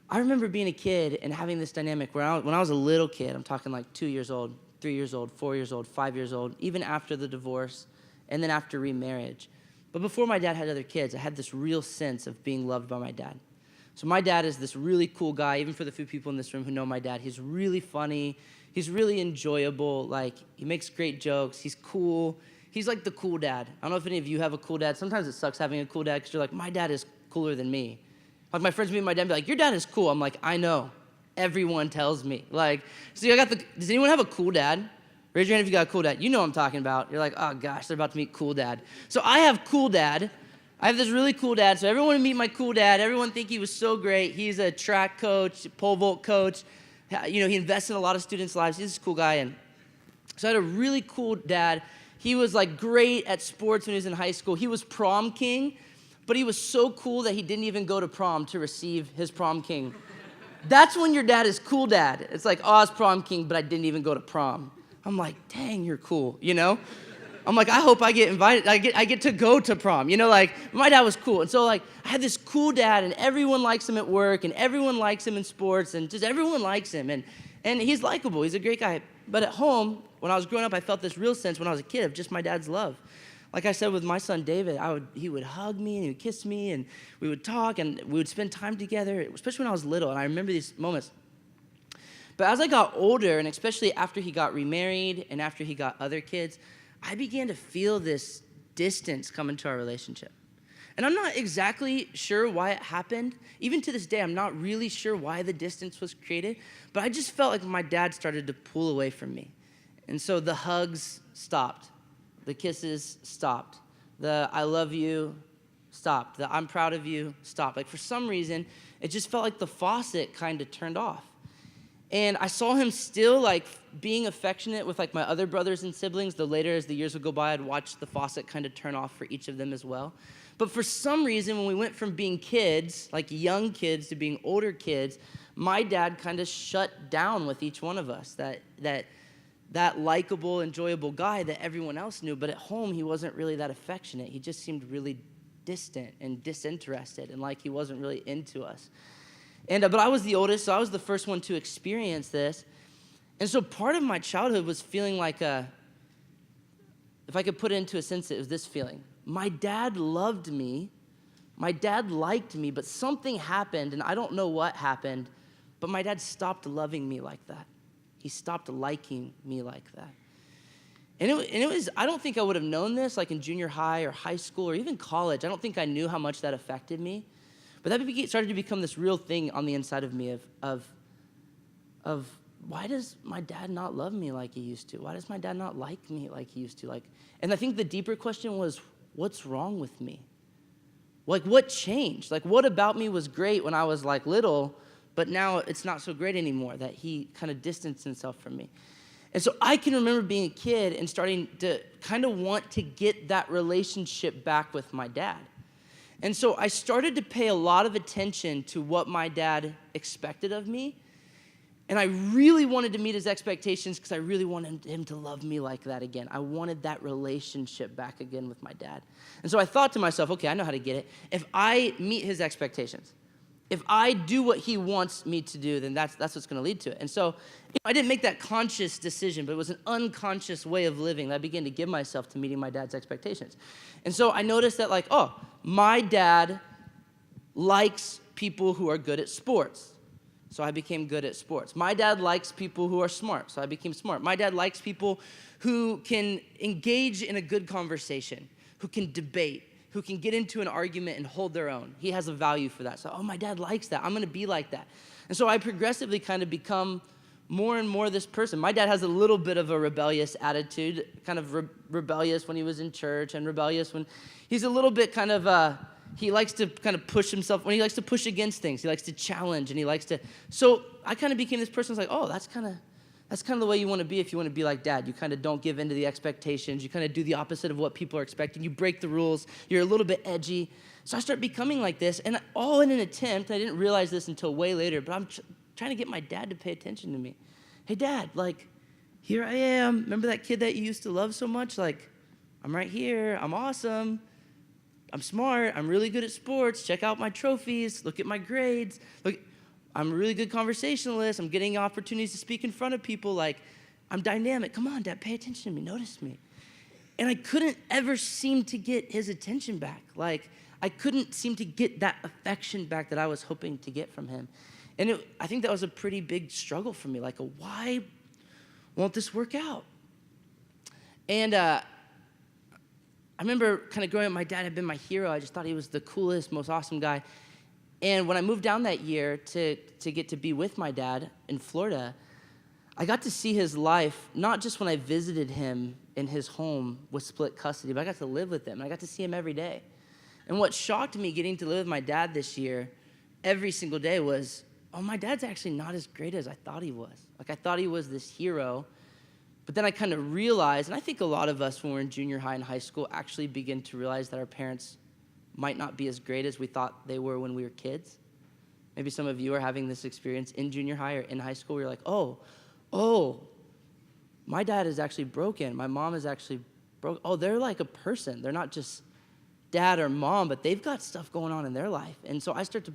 I remember being a kid and having this dynamic where when I was a little kid, I'm talking like 2 years old, 3 years old, 4 years old, 5 years old, even after the divorce, and then after remarriage. But before my dad had other kids, I had this real sense of being loved by my dad. So my dad is this really cool guy, even for the few people in this room who know my dad. He's really funny. He's really enjoyable. Like, he makes great jokes. He's cool. He's like the cool dad. I don't know if any of you have a cool dad. Sometimes it sucks having a cool dad because you're like, my dad is cooler than me. Like, my friends meet my dad and be like, your dad is cool. I'm like, I know. Everyone tells me. Like, so does anyone have a cool dad? Raise your hand if you got a cool dad. You know what I'm talking about. You're like, oh gosh, they're about to meet cool dad. So I have cool dad. I have this really cool dad. So everyone would meet my cool dad. Everyone think he was so great. He's a track coach, pole vault coach. You know, he invests in a lot of students' lives. He's this cool guy. And so I had a really cool dad. He was like great at sports when he was in high school. He was prom king, but he was so cool that he didn't even go to prom to receive his prom king. That's when your dad is cool dad. It's like, oh, I was prom king, but I didn't even go to prom. I'm like, dang, you're cool, you know? I'm like, I hope I get invited. I get to go to prom, you know? Like, my dad was cool. And so, like, I had this cool dad, and everyone likes him at work, and everyone likes him in sports, and just everyone likes him. And he's likable. He's a great guy. But at home, when I was growing up, I felt this real sense when I was a kid of just my dad's love. Like I said with my son, David, he would hug me, and he would kiss me, and we would talk, and we would spend time together, especially when I was little. And I remember these moments. But as I got older, and especially after he got remarried and after he got other kids, I began to feel this distance come into our relationship. And I'm not exactly sure why it happened. Even to this day, I'm not really sure why the distance was created. But I just felt like my dad started to pull away from me. And so the hugs stopped. The kisses stopped. The I love you stopped. The I'm proud of you stopped. Like, for some reason, it just felt like the faucet kind of turned off. And I saw him still, like, being affectionate with, like, my other brothers and siblings. Though later, as the years would go by, I'd watch the faucet kind of turn off for each of them as well. But for some reason, when we went from being kids, like young kids, to being older kids, my dad kind of shut down with each one of us. That likable, enjoyable guy that everyone else knew. But at home, he wasn't really that affectionate. He just seemed really distant and disinterested, and like he wasn't really into us. But I was the oldest, so I was the first one to experience this. And so part of my childhood was feeling like if I could put it into a sense, it was this feeling. My dad loved me. My dad liked me, but something happened, and I don't know what happened, but my dad stopped loving me like that. He stopped liking me like that. And it was, I don't think I would have known this like in junior high or high school or even college. I don't think I knew how much that affected me. But that started to become this real thing on the inside of me of why does my dad not love me like he used to? Why does my dad not like me like he used to? And I think the deeper question was, what's wrong with me? Like, what changed? Like, what about me was great when I was like little, but now it's not so great anymore, that he kind of distanced himself from me. And so I can remember being a kid and starting to kind of want to get that relationship back with my dad. And so I started to pay a lot of attention to what my dad expected of me. And I really wanted to meet his expectations because I really wanted him to love me like that again. I wanted that relationship back again with my dad. And so I thought to myself, okay, I know how to get it. If I meet his expectations, if I do what he wants me to do, then that's what's going to lead to it. And so I didn't make that conscious decision, but it was an unconscious way of living that I began to give myself to meeting my dad's expectations. And so I noticed that my dad likes people who are good at sports. So I became good at sports. My dad likes people who are smart, so I became smart. My dad likes people who can engage in a good conversation, who can debate, who can get into an argument and hold their own. He has a value for that. So, my dad likes that. I'm gonna be like that. And so I progressively kind of become more and more this person. My dad has a little bit of a rebellious attitude, kind of rebellious when he was in church and rebellious when he's a little bit kind of, he likes to kind of push himself, when he likes to push against things, he likes to challenge and he likes to, so I kind of became this person who's like, that's kind of the way you want to be if you want to be like dad. You kind of don't give in to the expectations. You kind of do the opposite of what people are expecting. You break the rules. You're a little bit edgy. So I start becoming like this, and all in an attempt, I didn't realize this until way later, but I'm trying to get my dad to pay attention to me. Hey, Dad, here I am. Remember that kid that you used to love so much? I'm right here. I'm awesome. I'm smart. I'm really good at sports. Check out my trophies. Look at my grades. Look, I'm a really good conversationalist. I'm getting opportunities to speak in front of people. I'm dynamic. Come on, Dad, pay attention to me. Notice me. And I couldn't ever seem to get his attention back. I couldn't seem to get that affection back that I was hoping to get from him. And I think that was a pretty big struggle for me. Why won't this work out? And I remember kind of growing up, my dad had been my hero. I just thought he was the coolest, most awesome guy. And when I moved down that year to get to be with my dad in Florida, I got to see his life, not just when I visited him in his home with split custody, but I got to live with him. And I got to see him every day. And what shocked me getting to live with my dad this year, every single day was, my dad's actually not as great as I thought he was. I thought he was this hero. But then I kind of realized, and I think a lot of us when we're in junior high and high school actually begin to realize that our parents might not be as great as we thought they were when we were kids. Maybe some of you are having this experience in junior high or in high school where you're like, my dad is actually broken. My mom is actually broken. They're like a person. They're not just dad or mom, but they've got stuff going on in their life. And so I start to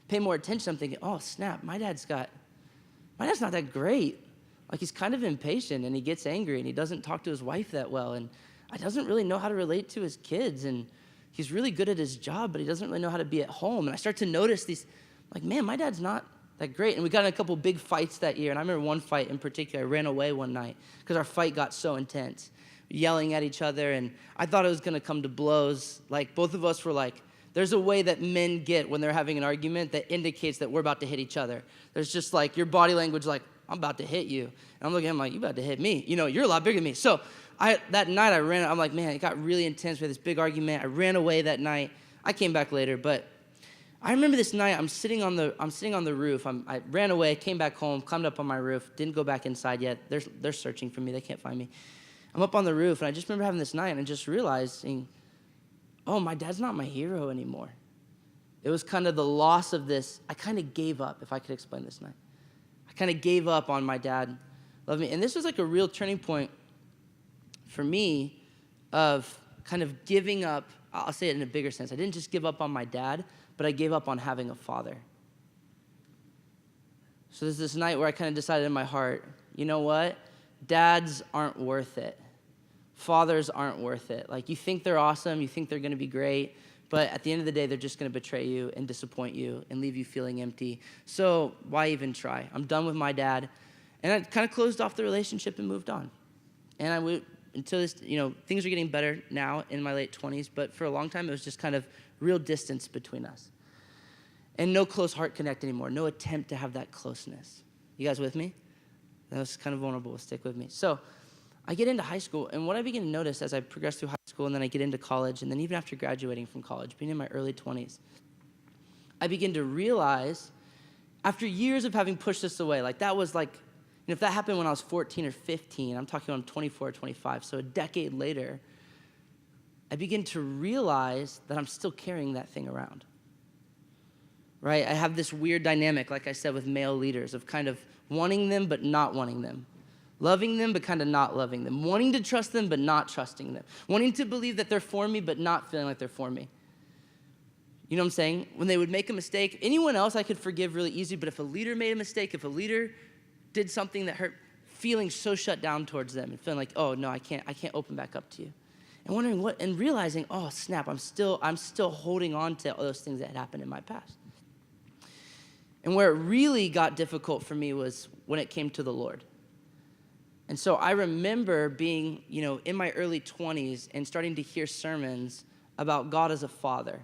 pay more attention. I'm thinking, snap, my dad's not that great. He's kind of impatient, and he gets angry, and he doesn't talk to his wife that well, and he doesn't really know how to relate to his kids, and he's really good at his job, but he doesn't really know how to be at home. And I start to notice these, man, my dad's not that great. And we got in a couple big fights that year, and I remember one fight in particular. I ran away one night because our fight got so intense, yelling at each other, and I thought it was going to come to blows. Both of us were there's a way that men get when they're having an argument that indicates that we're about to hit each other. There's just your body language, I'm about to hit you. And I'm looking at him you about to hit me. You're a lot bigger than me. So that night I ran, I'm man, it got really intense. We had this big argument. I ran away that night. I came back later, but I remember this night I'm sitting on the roof. I ran away, came back home, climbed up on my roof, didn't go back inside yet. They're searching for me. They can't find me. I'm up on the roof, and I just remember having this night and just realizing, my dad's not my hero anymore. It was kind of the loss of this. I kind of gave up, if I could explain this night. I kind of gave up on my dad loving me. And this was a real turning point for me of kind of giving up. I'll say it in a bigger sense. I didn't just give up on my dad, but I gave up on having a father. So there's this night where I kind of decided in my heart, you know what? Dads aren't worth it. fathers aren't worth it. Like, you think they're awesome, you think they're going to be great, but at the end of the day, they're just going to betray you and disappoint you and leave you feeling empty. So why even try? I'm done with my dad. And I kind of closed off the relationship and moved on. And I would, until this, things are getting better now in my late 20s, but for a long time, it was just kind of real distance between us. And no close heart connect anymore, no attempt to have that closeness. You guys with me? That was kind of vulnerable. Stick with me. So I get into high school, and what I begin to notice as I progress through high school, and then I get into college, and then even after graduating from college, being in my early 20s, I begin to realize, after years of having pushed this away, like that was like, if that happened when I was 14 or 15, I'm talking when I'm 24 or 25, so a decade later, I begin to realize that I'm still carrying that thing around. Right? I have this weird dynamic, like I said, with male leaders of kind of wanting them but not wanting them. Loving them but kind of not loving them. Wanting to trust them but not trusting them. Wanting to believe that they're for me but not feeling like they're for me. You know what I'm saying? When they would make a mistake, anyone else I could forgive really easy, but if a leader made a mistake, if a leader did something that hurt, feeling so shut down towards them and feeling like, oh no, I can't open back up to you. And wondering what, and realizing, oh snap, I'm still holding on to all those things that had happened in my past. And where it really got difficult for me was when it came to the Lord. And so I remember being, in my early 20s and starting to hear sermons about God as a father,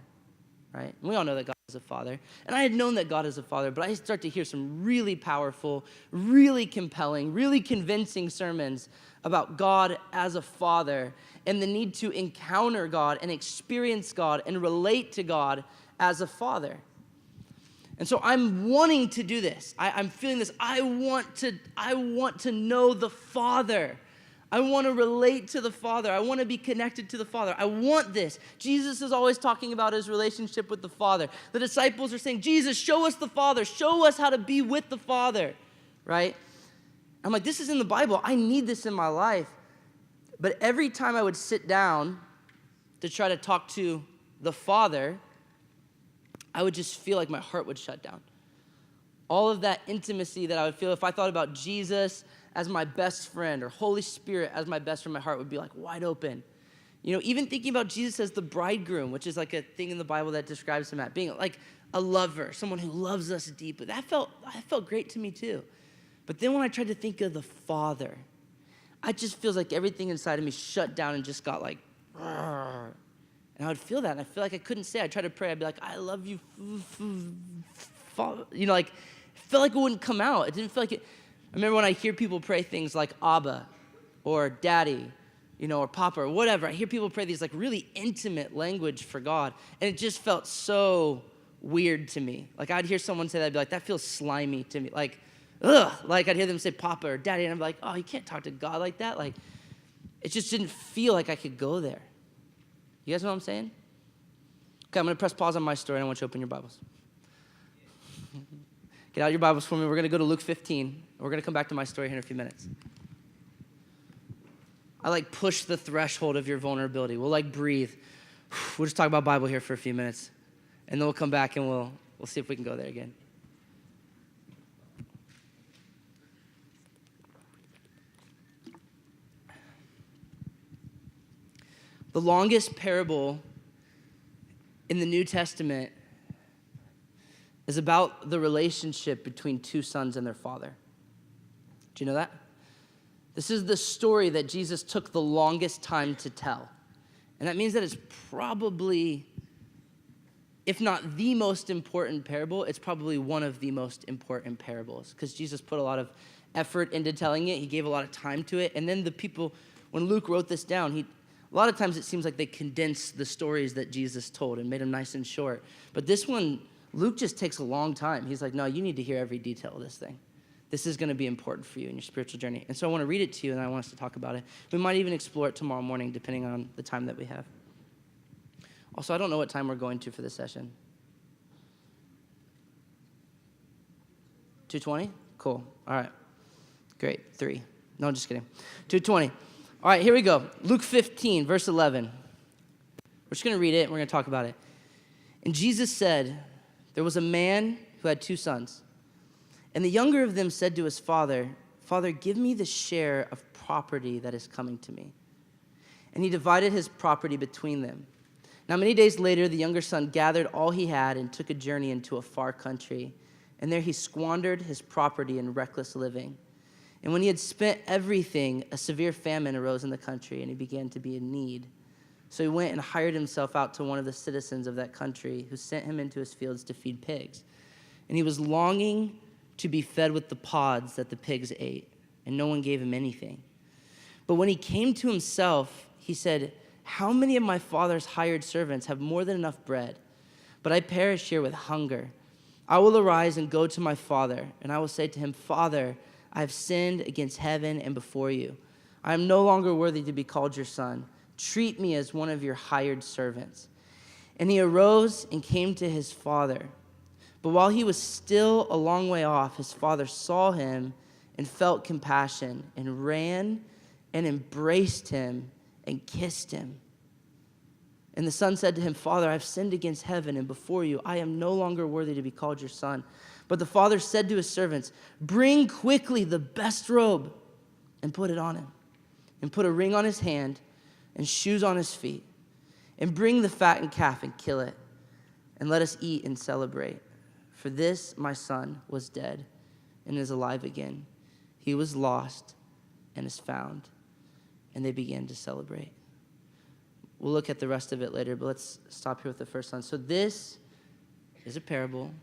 right? And we all know that God is a father. And I had known that God is a father, but I start to hear some really powerful, really compelling, really convincing sermons about God as a father and the need to encounter God and experience God and relate to God as a father. And so I'm wanting to do this. I'm feeling this. I want to know the Father. I want to relate to the Father. I want to be connected to the Father. I want this. Jesus is always talking about his relationship with the Father. The disciples are saying, Jesus, show us the Father. Show us how to be with the Father, right? I'm like, this is in the Bible. I need this in my life. But every time I would sit down to try to talk to the Father, I would just feel like my heart would shut down. All of that intimacy that I would feel if I thought about Jesus as my best friend or Holy Spirit as my best friend, my heart would be like wide open. Even thinking about Jesus as the bridegroom, which is like a thing in the Bible that describes him as being like a lover, someone who loves us deeply. That felt great to me too. But then when I tried to think of the Father, I just feels like everything inside of me shut down and just got like, "Rrr." And I would feel that, and I feel like I couldn't say. I'd try to pray. I'd be like, I love you. Like, it felt like it wouldn't come out. It didn't feel like it. I remember when I hear people pray things like Abba or Daddy, or Papa or whatever. I hear people pray these like really intimate language for God, and it just felt so weird to me. Like, I'd hear someone say that, I'd be like, that feels slimy to me. Like, ugh. Like, I'd hear them say Papa or Daddy, and I'm like, oh, you can't talk to God like that. Like, it just didn't feel like I could go there. You guys know what I'm saying? Okay, I'm going to press pause on my story, and I want you to open your Bibles. Get out your Bibles for me. We're going to go to Luke 15. We're going to come back to my story here in a few minutes. I push the threshold of your vulnerability. We'll breathe. We'll just talk about Bible here for a few minutes, and then we'll come back and we'll see if we can go there again. The longest parable in the New Testament is about the relationship between two sons and their father. Do you know that? This is the story that Jesus took the longest time to tell. And that means that it's probably, if not the most important parable, it's probably one of the most important parables because Jesus put a lot of effort into telling it. He gave a lot of time to it. And then the people, when Luke wrote this down, a lot of times it seems like they condensed the stories that Jesus told and made them nice and short. But this one, Luke just takes a long time. He's like, no, you need to hear every detail of this thing. This is going to be important for you in your spiritual journey. And so I want to read it to you, and I want us to talk about it. We might even explore it tomorrow morning, depending on the time that we have. Also, I don't know what time we're going to for this session. 2:20? Cool. All right. Great. 3. No, just kidding. 2:20. All right, here we go. Luke 15, verse 11. We're just going to read it, and we're going to talk about it. And Jesus said, there was a man who had 2 sons. And the younger of them said to his father, Father, give me the share of property that is coming to me. and he divided his property between them. Now many days later, the younger son gathered all he had and took a journey into a far country. And there he squandered his property in reckless living. And when he had spent everything, a severe famine arose in the country, and he began to be in need. So he went and hired himself out to one of the citizens of that country, who sent him into his fields to feed pigs. And he was longing to be fed with the pods that the pigs ate, and no one gave him anything. But when he came to himself, he said, "How many of my father's hired servants have more than enough bread? But I perish here with hunger. I will arise and go to my father, and I will say to him, 'Father, I have sinned against heaven and before you. I am no longer worthy to be called your son. Treat me as one of your hired servants.' And he arose and came to his father. But while he was still a long way off, his father saw him and felt compassion and ran and embraced him and kissed him. And the son said to him, 'Father, I have sinned against heaven and before you. I am no longer worthy to be called your son.' But the father said to his servants, 'Bring quickly the best robe and put it on him, and put a ring on his hand and shoes on his feet. And bring the fattened calf and kill it, and let us eat and celebrate. For this my son was dead and is alive again. He was lost and is found.' And they began to celebrate." We'll look at the rest of it later, but let's stop here with the first son. So this is a parable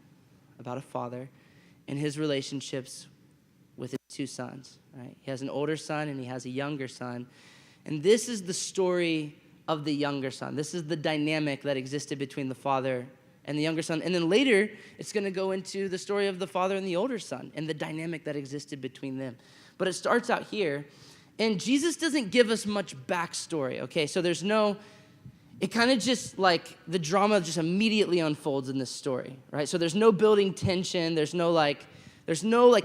about a father and his relationships with his two sons, right? He has an older son and he has a younger son. And this is the story of the younger son. This is the dynamic that existed between the father and the younger son. And then later, it's going to go into the story of the father and the older son and the dynamic that existed between them. But it starts out here. And Jesus doesn't give us much backstory, okay? So there's no, it kind of just like the drama just immediately unfolds in this story, right? So there's no building tension. There's no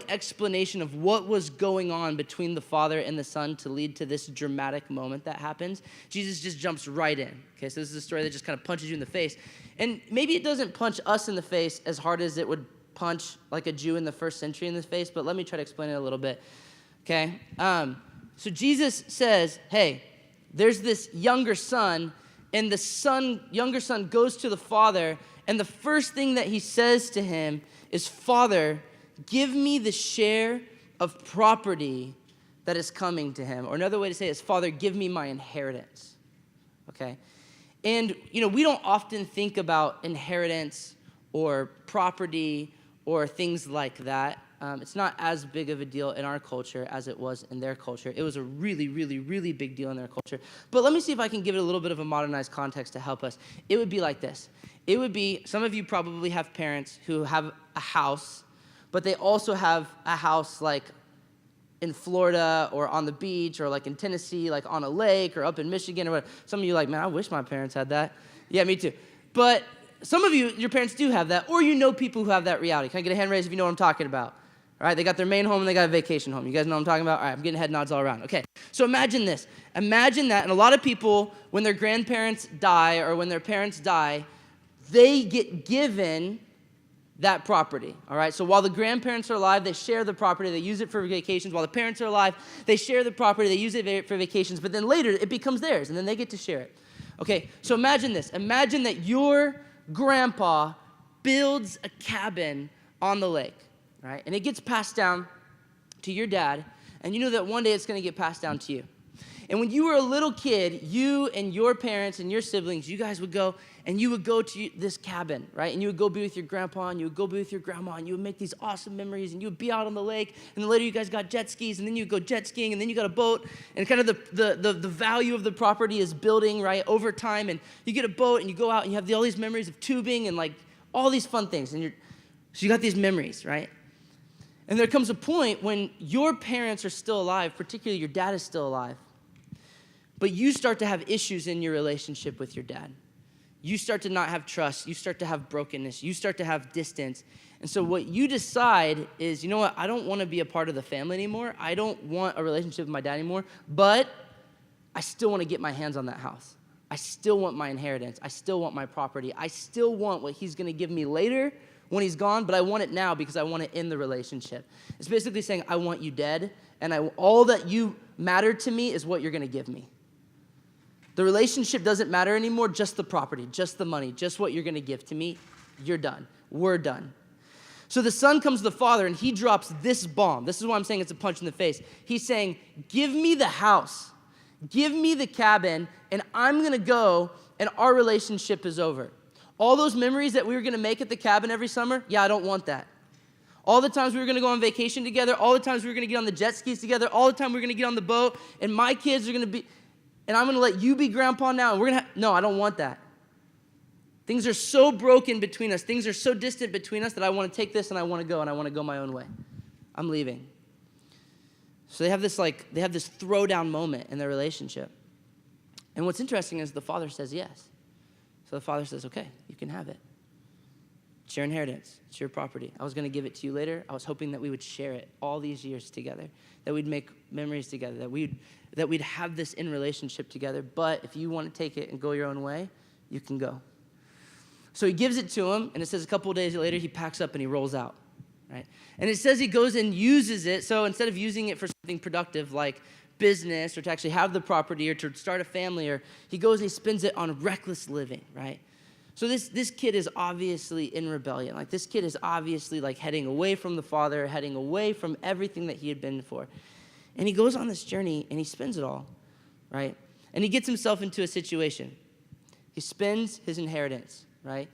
explanation of what was going on between the father and the son to lead to this dramatic moment that happens. Jesus just jumps right in, okay? So this is a story that just kind of punches you in the face. And maybe it doesn't punch us in the face as hard as it would punch like a Jew in the first century in the face, but let me try to explain it a little bit, okay? So Jesus says, hey, there's this younger son, and the younger son goes to the father, and the first thing that he says to him is, "Father, give me the share of property that is coming to him." Or another way to say it is, "Father, give me my inheritance." Okay? And, we don't often think about inheritance or property or things like that. It's not as big of a deal in our culture as it was in their culture. It was a really, really, really big deal in their culture. But let me see if I can give it a little bit of a modernized context to help us. It would be like this. It would be, some of you probably have parents who have a house, but they also have a house like in Florida or on the beach or like in Tennessee, like on a lake or up in Michigan or whatever. Some of you are like, "Man, I wish my parents had that." Yeah, me too. But some of you, your parents do have that, or you know people who have that reality. Can I get a hand raised if you know what I'm talking about? All right, they got their main home and they got a vacation home. You guys know what I'm talking about? All right, I'm getting head nods all around. Okay, so imagine this. Imagine that, and a lot of people, when their grandparents die or when their parents die, they get given that property, all right? So while the grandparents are alive, they share the property, they use it for vacations. While the parents are alive, they share the property, they use it for vacations, but then later it becomes theirs, and then they get to share it. Okay, so imagine this. Imagine that your grandpa builds a cabin on the lake, right? And it gets passed down to your dad, and you know that one day it's gonna get passed down to you. And when you were a little kid, you and your parents and your siblings, you guys would go and you would go to this cabin, right? And you would go be with your grandpa and you would go be with your grandma and you would make these awesome memories and you would be out on the lake. And then later you guys got jet skis and then you go jet skiing and then you got a boat. And kind of the value of the property is building, right, over time. And you get a boat and you go out and you have all these memories of tubing and like all these fun things. And so you got these memories, right? And there comes a point when your parents are still alive, particularly your dad is still alive. But you start to have issues in your relationship with your dad. You start to not have trust. You start to have brokenness. You start to have distance. And so what you decide is, you know what? I don't want to be a part of the family anymore. I don't want a relationship with my dad anymore. But I still want to get my hands on that house. I still want my inheritance. I still want my property. I still want what he's going to give me later when he's gone, but I want it now because I want to end the relationship. It's basically saying, I want you dead, and all that you matter to me is what you're going to give me. The relationship doesn't matter anymore, just the property, just the money, just what you're gonna give to me. You're done. We're done. So the son comes to the father and he drops this bomb. This is why I'm saying it's a punch in the face. He's saying, give me the house, give me the cabin, and I'm gonna go and our relationship is over. All those memories that we were gonna make at the cabin every summer, yeah, I don't want that. All the times we were gonna go on vacation together, all the times we were gonna get on the jet skis together, all the time we were gonna get on the boat, and my kids are gonna be, and I'm gonna let you be grandpa now, and we're gonna, no, I don't want that. Things are so broken between us, things are so distant between us that I wanna take this and I wanna go my own way. I'm leaving. So they have this throwdown moment in their relationship. And what's interesting is the father says yes. So the father says, okay, you can have it. It's your inheritance. It's your property. I was going to give it to you later. I was hoping that we would share it all these years together, that we'd make memories together, that we'd have this in relationship together. But if you want to take it and go your own way, you can go. So he gives it to him, and it says a couple of days later, he packs up and he rolls out, right? And it says he goes and uses it. So instead of using it for something productive like business or to actually have the property or to start a family, or he goes and he spends it on reckless living, right? So this kid is obviously in rebellion. Like this kid is obviously like heading away from the father, heading away from everything that he had been for. And he goes on this journey and he spends it all, right? And he gets himself into a situation. He spends his inheritance, right?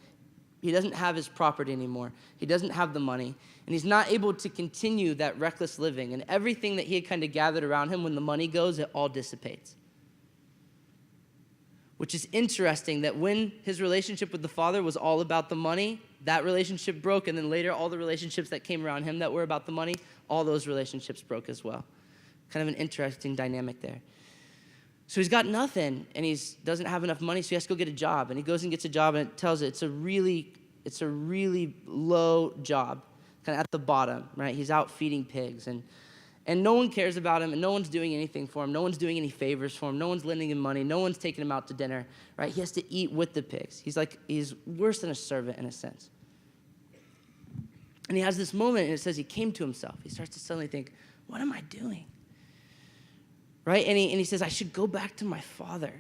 He doesn't have his property anymore. He doesn't have the money. And he's not able to continue that reckless living. And everything that he had kind of gathered around him, when the money goes, it all dissipates. Which is interesting that when his relationship with the father was all about the money, that relationship broke. And then later, all the relationships that came around him that were about the money, all those relationships broke as well. Kind of an interesting dynamic there. So he's got nothing, and he doesn't have enough money, so he has to go get a job. And he goes and gets a job, and it tells it it's a really low job, kind of at the bottom, right? He's out feeding pigs, and no one cares about him, and no one's doing anything for him. No one's doing any favors for him. No one's lending him money. No one's taking him out to dinner, right? He has to eat with the pigs. He's worse than a servant in a sense. And he has this moment, and it says he came to himself. He starts to suddenly think, what am I doing? Right? And he says, I should go back to my father.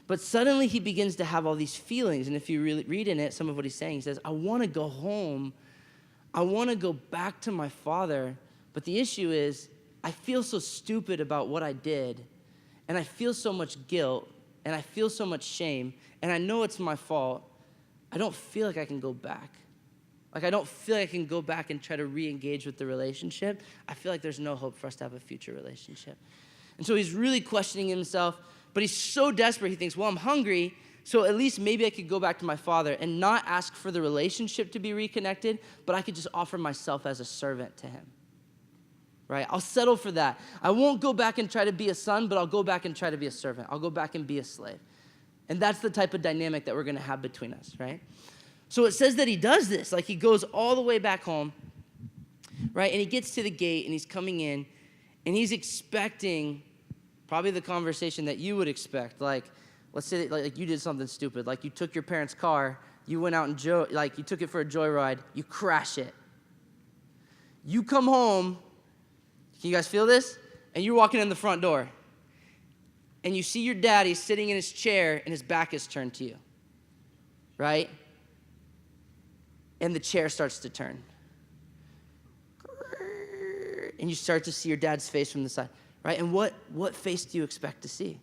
But suddenly he begins to have all these feelings. And if you really read in it, some of what he's saying, he says, I want to go home. I want to go back to my father. But the issue is, I feel so stupid about what I did. And I feel so much guilt. And I feel so much shame. And I know it's my fault. I don't feel like I can go back. Like, I don't feel like I can go back and try to re-engage with the relationship. I feel like there's no hope for us to have a future relationship. And so he's really questioning himself, but he's so desperate, he thinks, well, I'm hungry, so at least maybe I could go back to my father and not ask for the relationship to be reconnected, but I could just offer myself as a servant to him, right? I'll settle for that. I won't go back and try to be a son, but I'll go back and try to be a servant. I'll go back and be a slave. And that's the type of dynamic that we're going to have between us, right? So it says that he does this, like he goes all the way back home, right? And he gets to the gate and he's coming in and he's expecting probably the conversation that you would expect. Like, let's say that, like you did something stupid. Like you took your parents' car, you went out and you took it for a joyride, you crash it. You come home, can you guys feel this? And you're walking in the front door and you see your daddy sitting in his chair and his back is turned to you, right? And the chair starts to turn. And you start to see your dad's face from the side, right? And what face do you expect to see,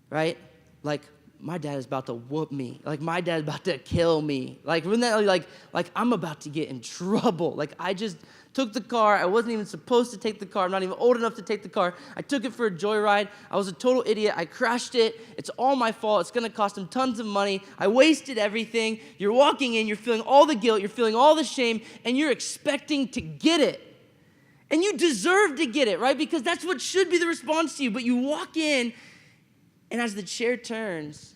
right? Like, my dad is about to whoop me. Like, my dad's about to kill me. Like, wouldn't that, like I'm about to get in trouble. Like, I just took the car. I wasn't even supposed to take the car. I'm not even old enough to take the car. I took it for a joyride. I was a total idiot. I crashed it. It's all my fault. It's going to cost him tons of money. I wasted everything. You're walking in. You're feeling all the guilt. You're feeling all the shame. And you're expecting to get it. And you deserve to get it, right? Because that's what should be the response to you. But you walk in, and as the chair turns,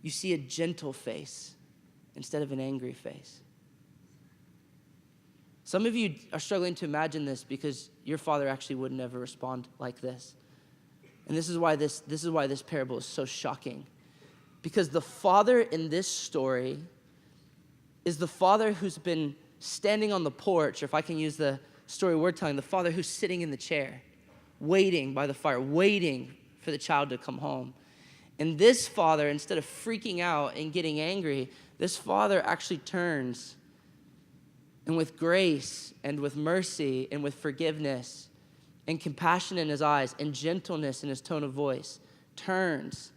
you see a gentle face instead of an angry face. Some of you are struggling to imagine this because your father actually would never respond like this. And this is why this parable is so shocking. Because the father in this story is the father who's been standing on the porch, or if I can use the story we're telling, the father who's sitting in the chair, waiting by the fire, waiting for the child to come home. And this father, instead of freaking out and getting angry, this father actually turns and with grace and with mercy and with forgiveness and compassion in his eyes and gentleness in his tone of voice, turns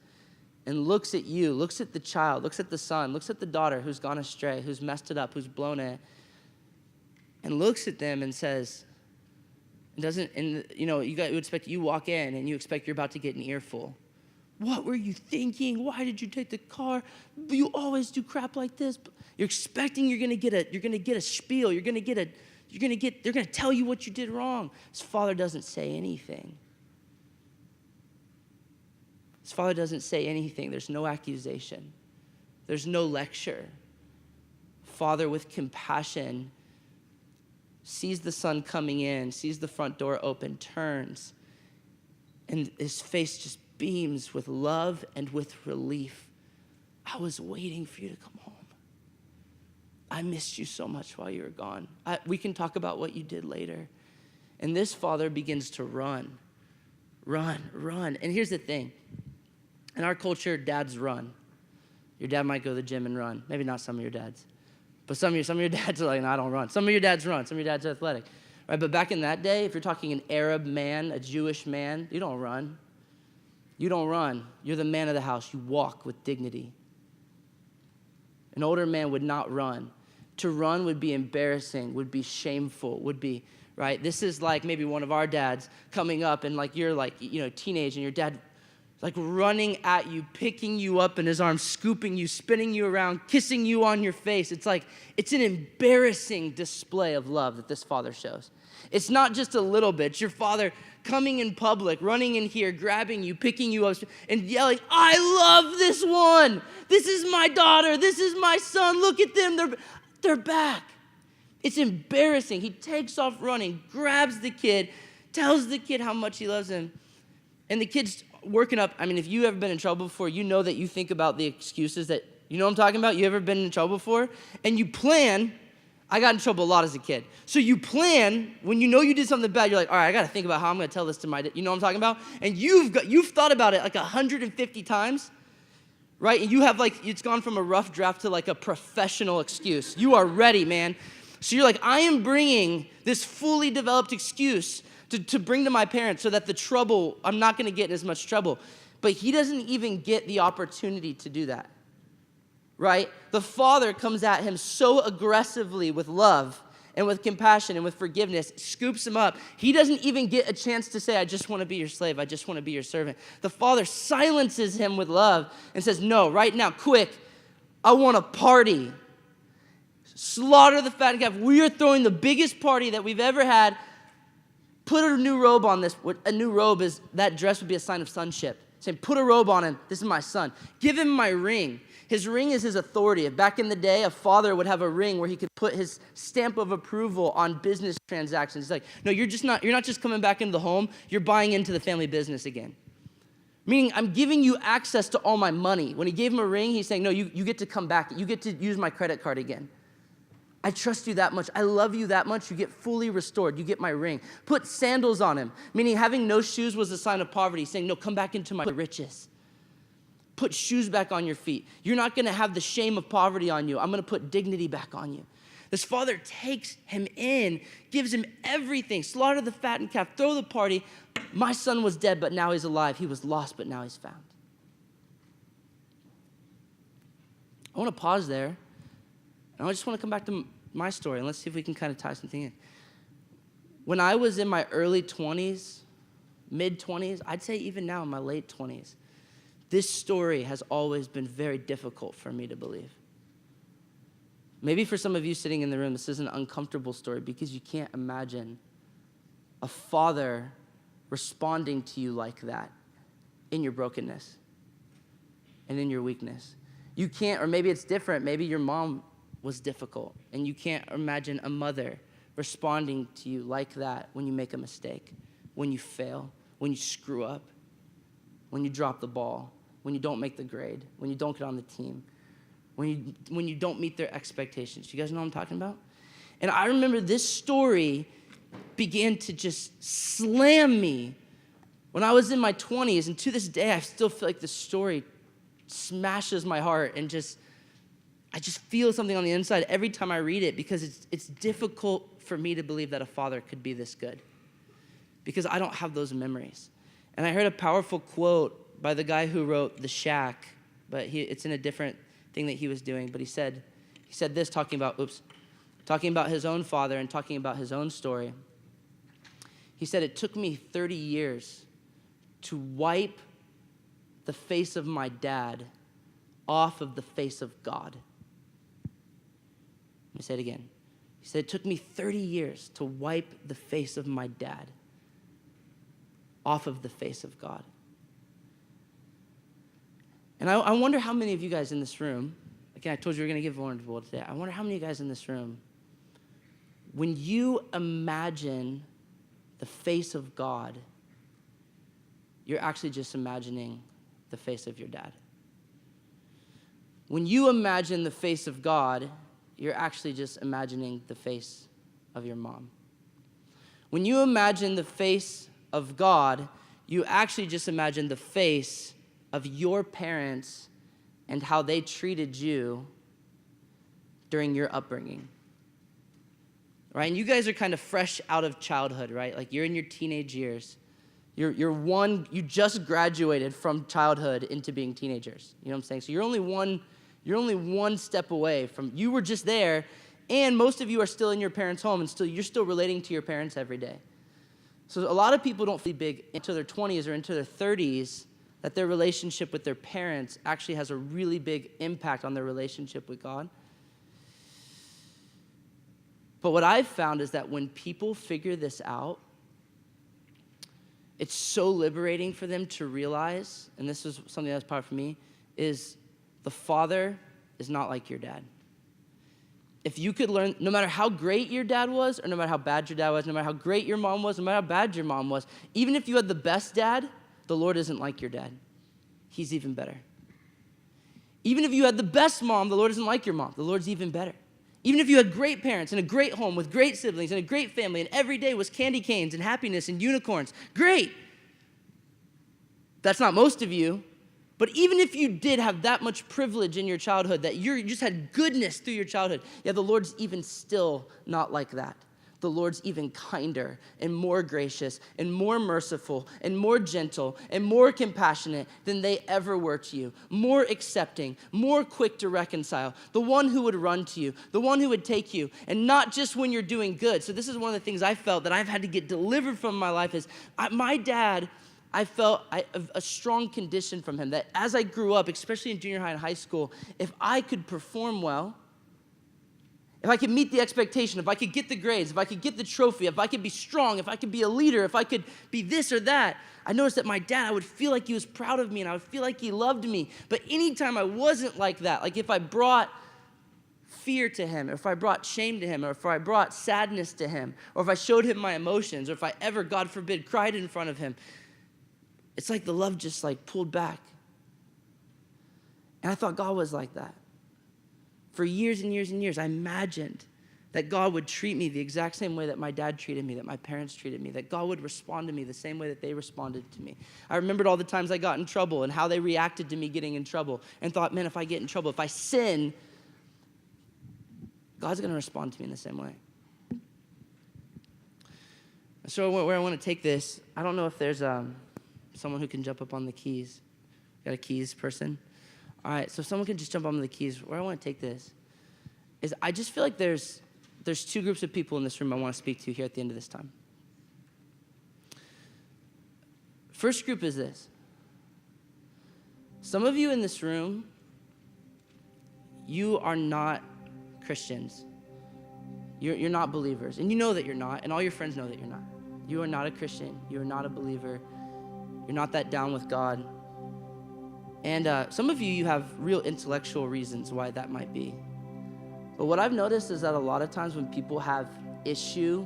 and looks at you, looks at the child, looks at the son, looks at the daughter who's gone astray, who's messed it up, who's blown it, and looks at them and says, you expect you walk in and you expect you're about to get an earful. What were you thinking? Why did you take the car? You always do crap like this. You're expecting you're gonna get a spiel. They're gonna tell you what you did wrong. His father doesn't say anything. His father doesn't say anything. There's no accusation. There's no lecture. Father with compassion sees the son coming in, sees the front door open, turns, and his face just beams with love and with relief. I was waiting for you to come home. I missed you so much while you were gone. We can talk about what you did later. And this father begins to run. And here's the thing. In our culture, dads run. Your dad might go to the gym and run. Maybe not some of your dads. But some of your dads are like, no, I don't run. Some of your dads run. Some of your dads are athletic. Right? But back in that day, if you're talking an Arab man, a Jewish man, you don't run. You don't run. You're the man of the house. You walk with dignity. An older man would not run. To run would be embarrassing, would be shameful, would be, right? This is like maybe one of our dads coming up and like you're like, teenage and your dad like running at you, picking you up in his arms, scooping you, spinning you around, kissing you on your face. It's like, it's an embarrassing display of love that this father shows. It's not just a little bit. It's your father coming in public, running in here, grabbing you, picking you up, and yelling, I love this one. This is my daughter. This is my son. Look at them. They're back. It's embarrassing. He takes off running, grabs the kid, tells the kid how much he loves him, and the kid's working up. I mean, if you ever been in trouble before, you know that you think about the excuses that, you know what I'm talking about? You ever been in trouble before? And you plan. I got in trouble a lot as a kid. So you plan, when you know you did something bad, you're like, all right, I got to think about how I'm going to tell this to my dad. You know what I'm talking about? And you've thought about it like 150 times, right? And you have it's gone from a rough draft to like a professional excuse. You are ready, man. So you're like, I am bringing this fully developed excuse to bring to my parents so that I'm not going to get in as much trouble. But he doesn't even get the opportunity to do that. Right? The father comes at him so aggressively with love and with compassion and with forgiveness, scoops him up. He doesn't even get a chance to say, I just want to be your slave. I just want to be your servant. The father silences him with love and says, no, right now, quick, I want a party. Slaughter the fattened calf. We are throwing the biggest party that we've ever had. Put a new robe on this. A new robe is, that dress would be a sign of sonship. Saying, put a robe on him. This is my son. Give him my ring. His ring is his authority. Back in the day, a father would have a ring where he could put his stamp of approval on business transactions. It's like, no, you're not just coming back into the home, you're buying into the family business again. Meaning, I'm giving you access to all my money. When he gave him a ring, he's saying, no, you get to come back. You get to use my credit card again. I trust you that much. I love you that much. You get fully restored. You get my ring. Put sandals on him, meaning having no shoes was a sign of poverty, saying, no, come back into my riches. Put shoes back on your feet. You're not going to have the shame of poverty on you. I'm going to put dignity back on you. This father takes him in, gives him everything. Slaughter the fattened calf, throw the party. My son was dead, but now he's alive. He was lost, but now he's found. I want to pause there. And I just want to come back to my story, and let's see if we can kind of tie something in. When I was in my early 20s, mid-20s, I'd say even now in my late 20s, this story has always been very difficult for me to believe. Maybe for some of you sitting in the room, this is an uncomfortable story because you can't imagine a father responding to you like that in your brokenness and in your weakness. You can't, or maybe it's different. Maybe your mom was difficult, and you can't imagine a mother responding to you like that when you make a mistake, when you fail, when you screw up, when you drop the ball, when you don't make the grade, when you don't get on the team, when you don't meet their expectations. You guys know what I'm talking about? And I remember this story began to just slam me when I was in my 20s, and to this day, I still feel like this story smashes my heart, and I just feel something on the inside every time I read it, because it's difficult for me to believe that a father could be this good, because I don't have those memories. And I heard a powerful quote by the guy who wrote The Shack, but it's in a different thing that he was doing, but he said this, talking about his own father and talking about his own story. He said, "It took me 30 years to wipe the face of my dad off of the face of God." Let me say it again. He said, "It took me 30 years to wipe the face of my dad off of the face of God." And I wonder how many of you guys in this room, again, I told you we were going to get vulnerable today. I wonder how many of you guys in this room, when you imagine the face of God, you're actually just imagining the face of your dad. When you imagine the face of God, you're actually just imagining the face of your mom. When you imagine the face of God, you actually just imagine the face of your parents and how they treated you during your upbringing. Right? And you guys are kind of fresh out of childhood, right? Like you're in your teenage years. You just graduated from childhood into being teenagers. You know what I'm saying? So you're only one step away from, you were just there, and most of you are still in your parents' home, and you're still relating to your parents every day. So a lot of people don't feel big into their 20s or into their 30s that their relationship with their parents actually has a really big impact on their relationship with God. But what I've found is that when people figure this out, it's so liberating for them to realize, and this is something that's powerful for me, is the father is not like your dad. If you could learn, no matter how great your dad was, or no matter how bad your dad was, no matter how great your mom was, no matter how bad your mom was, even if you had the best dad, the Lord isn't like your dad. He's even better. Even if you had the best mom, the Lord isn't like your mom. The Lord's even better. Even if you had great parents and a great home with great siblings and a great family, and every day was candy canes and happiness and unicorns, great. That's not most of you. But even if you did have that much privilege in your childhood, that you just had goodness through your childhood, yeah, the Lord's even still not like that. The Lord's even kinder and more gracious and more merciful and more gentle and more compassionate than they ever were to you, more accepting, more quick to reconcile, the one who would run to you, the one who would take you, and not just when you're doing good. So this is one of the things I felt that I've had to get delivered from in my life is my dad, I felt a strong condition from him that as I grew up, especially in junior high and high school, if I could perform well, if I could meet the expectation, if I could get the grades, if I could get the trophy, if I could be strong, if I could be a leader, if I could be this or that, I noticed that my dad, I would feel like he was proud of me and I would feel like he loved me. But anytime I wasn't like that, like if I brought fear to him, or if I brought shame to him, or if I brought sadness to him, or if I showed him my emotions, or if I ever, God forbid, cried in front of him, it's like the love just like pulled back. And I thought God was like that. For years and years and years, I imagined that God would treat me the exact same way that my dad treated me, that my parents treated me, that God would respond to me the same way that they responded to me. I remembered all the times I got in trouble and how they reacted to me getting in trouble, and thought, man, if I get in trouble, if I sin, God's going to respond to me in the same way. So where I want to take this, I don't know if there's someone who can jump up on the keys. Got a keys person? All right, so if someone can just jump on the keys, where I want to take this is I just feel like there's two groups of people in this room I want to speak to here at the end of this time. First group is this. Some of you in this room, you are not Christians. You're not believers, and you know that you're not, and all your friends know that you're not. You are not a Christian. You are not a believer. You're not that down with God. And some of you have real intellectual reasons why that might be. But what I've noticed is that a lot of times when people have issue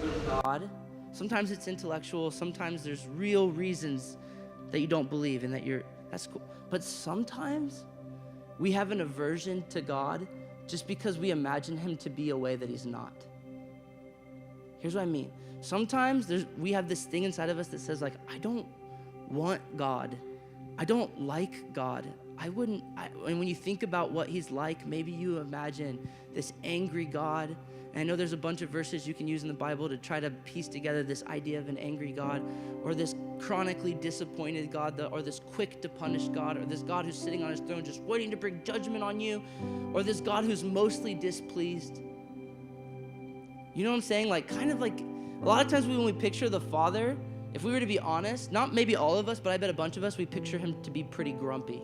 with God, sometimes it's intellectual, sometimes there's real reasons that you don't believe and that that's cool. But sometimes we have an aversion to God just because we imagine him to be a way that he's not. Here's what I mean. Sometimes we have this thing inside of us that says, like, I don't want God. I don't like God. And when you think about what he's like, maybe you imagine this angry God. And I know there's a bunch of verses you can use in the Bible to try to piece together this idea of an angry God, or this chronically disappointed God, or this quick to punish God, or this God who's sitting on his throne just waiting to bring judgment on you, or this God who's mostly displeased. You know what I'm saying? Like, kind of like, a lot of times when we picture the Father, if we were to be honest, not maybe all of us, but I bet a bunch of us, we picture him to be pretty grumpy.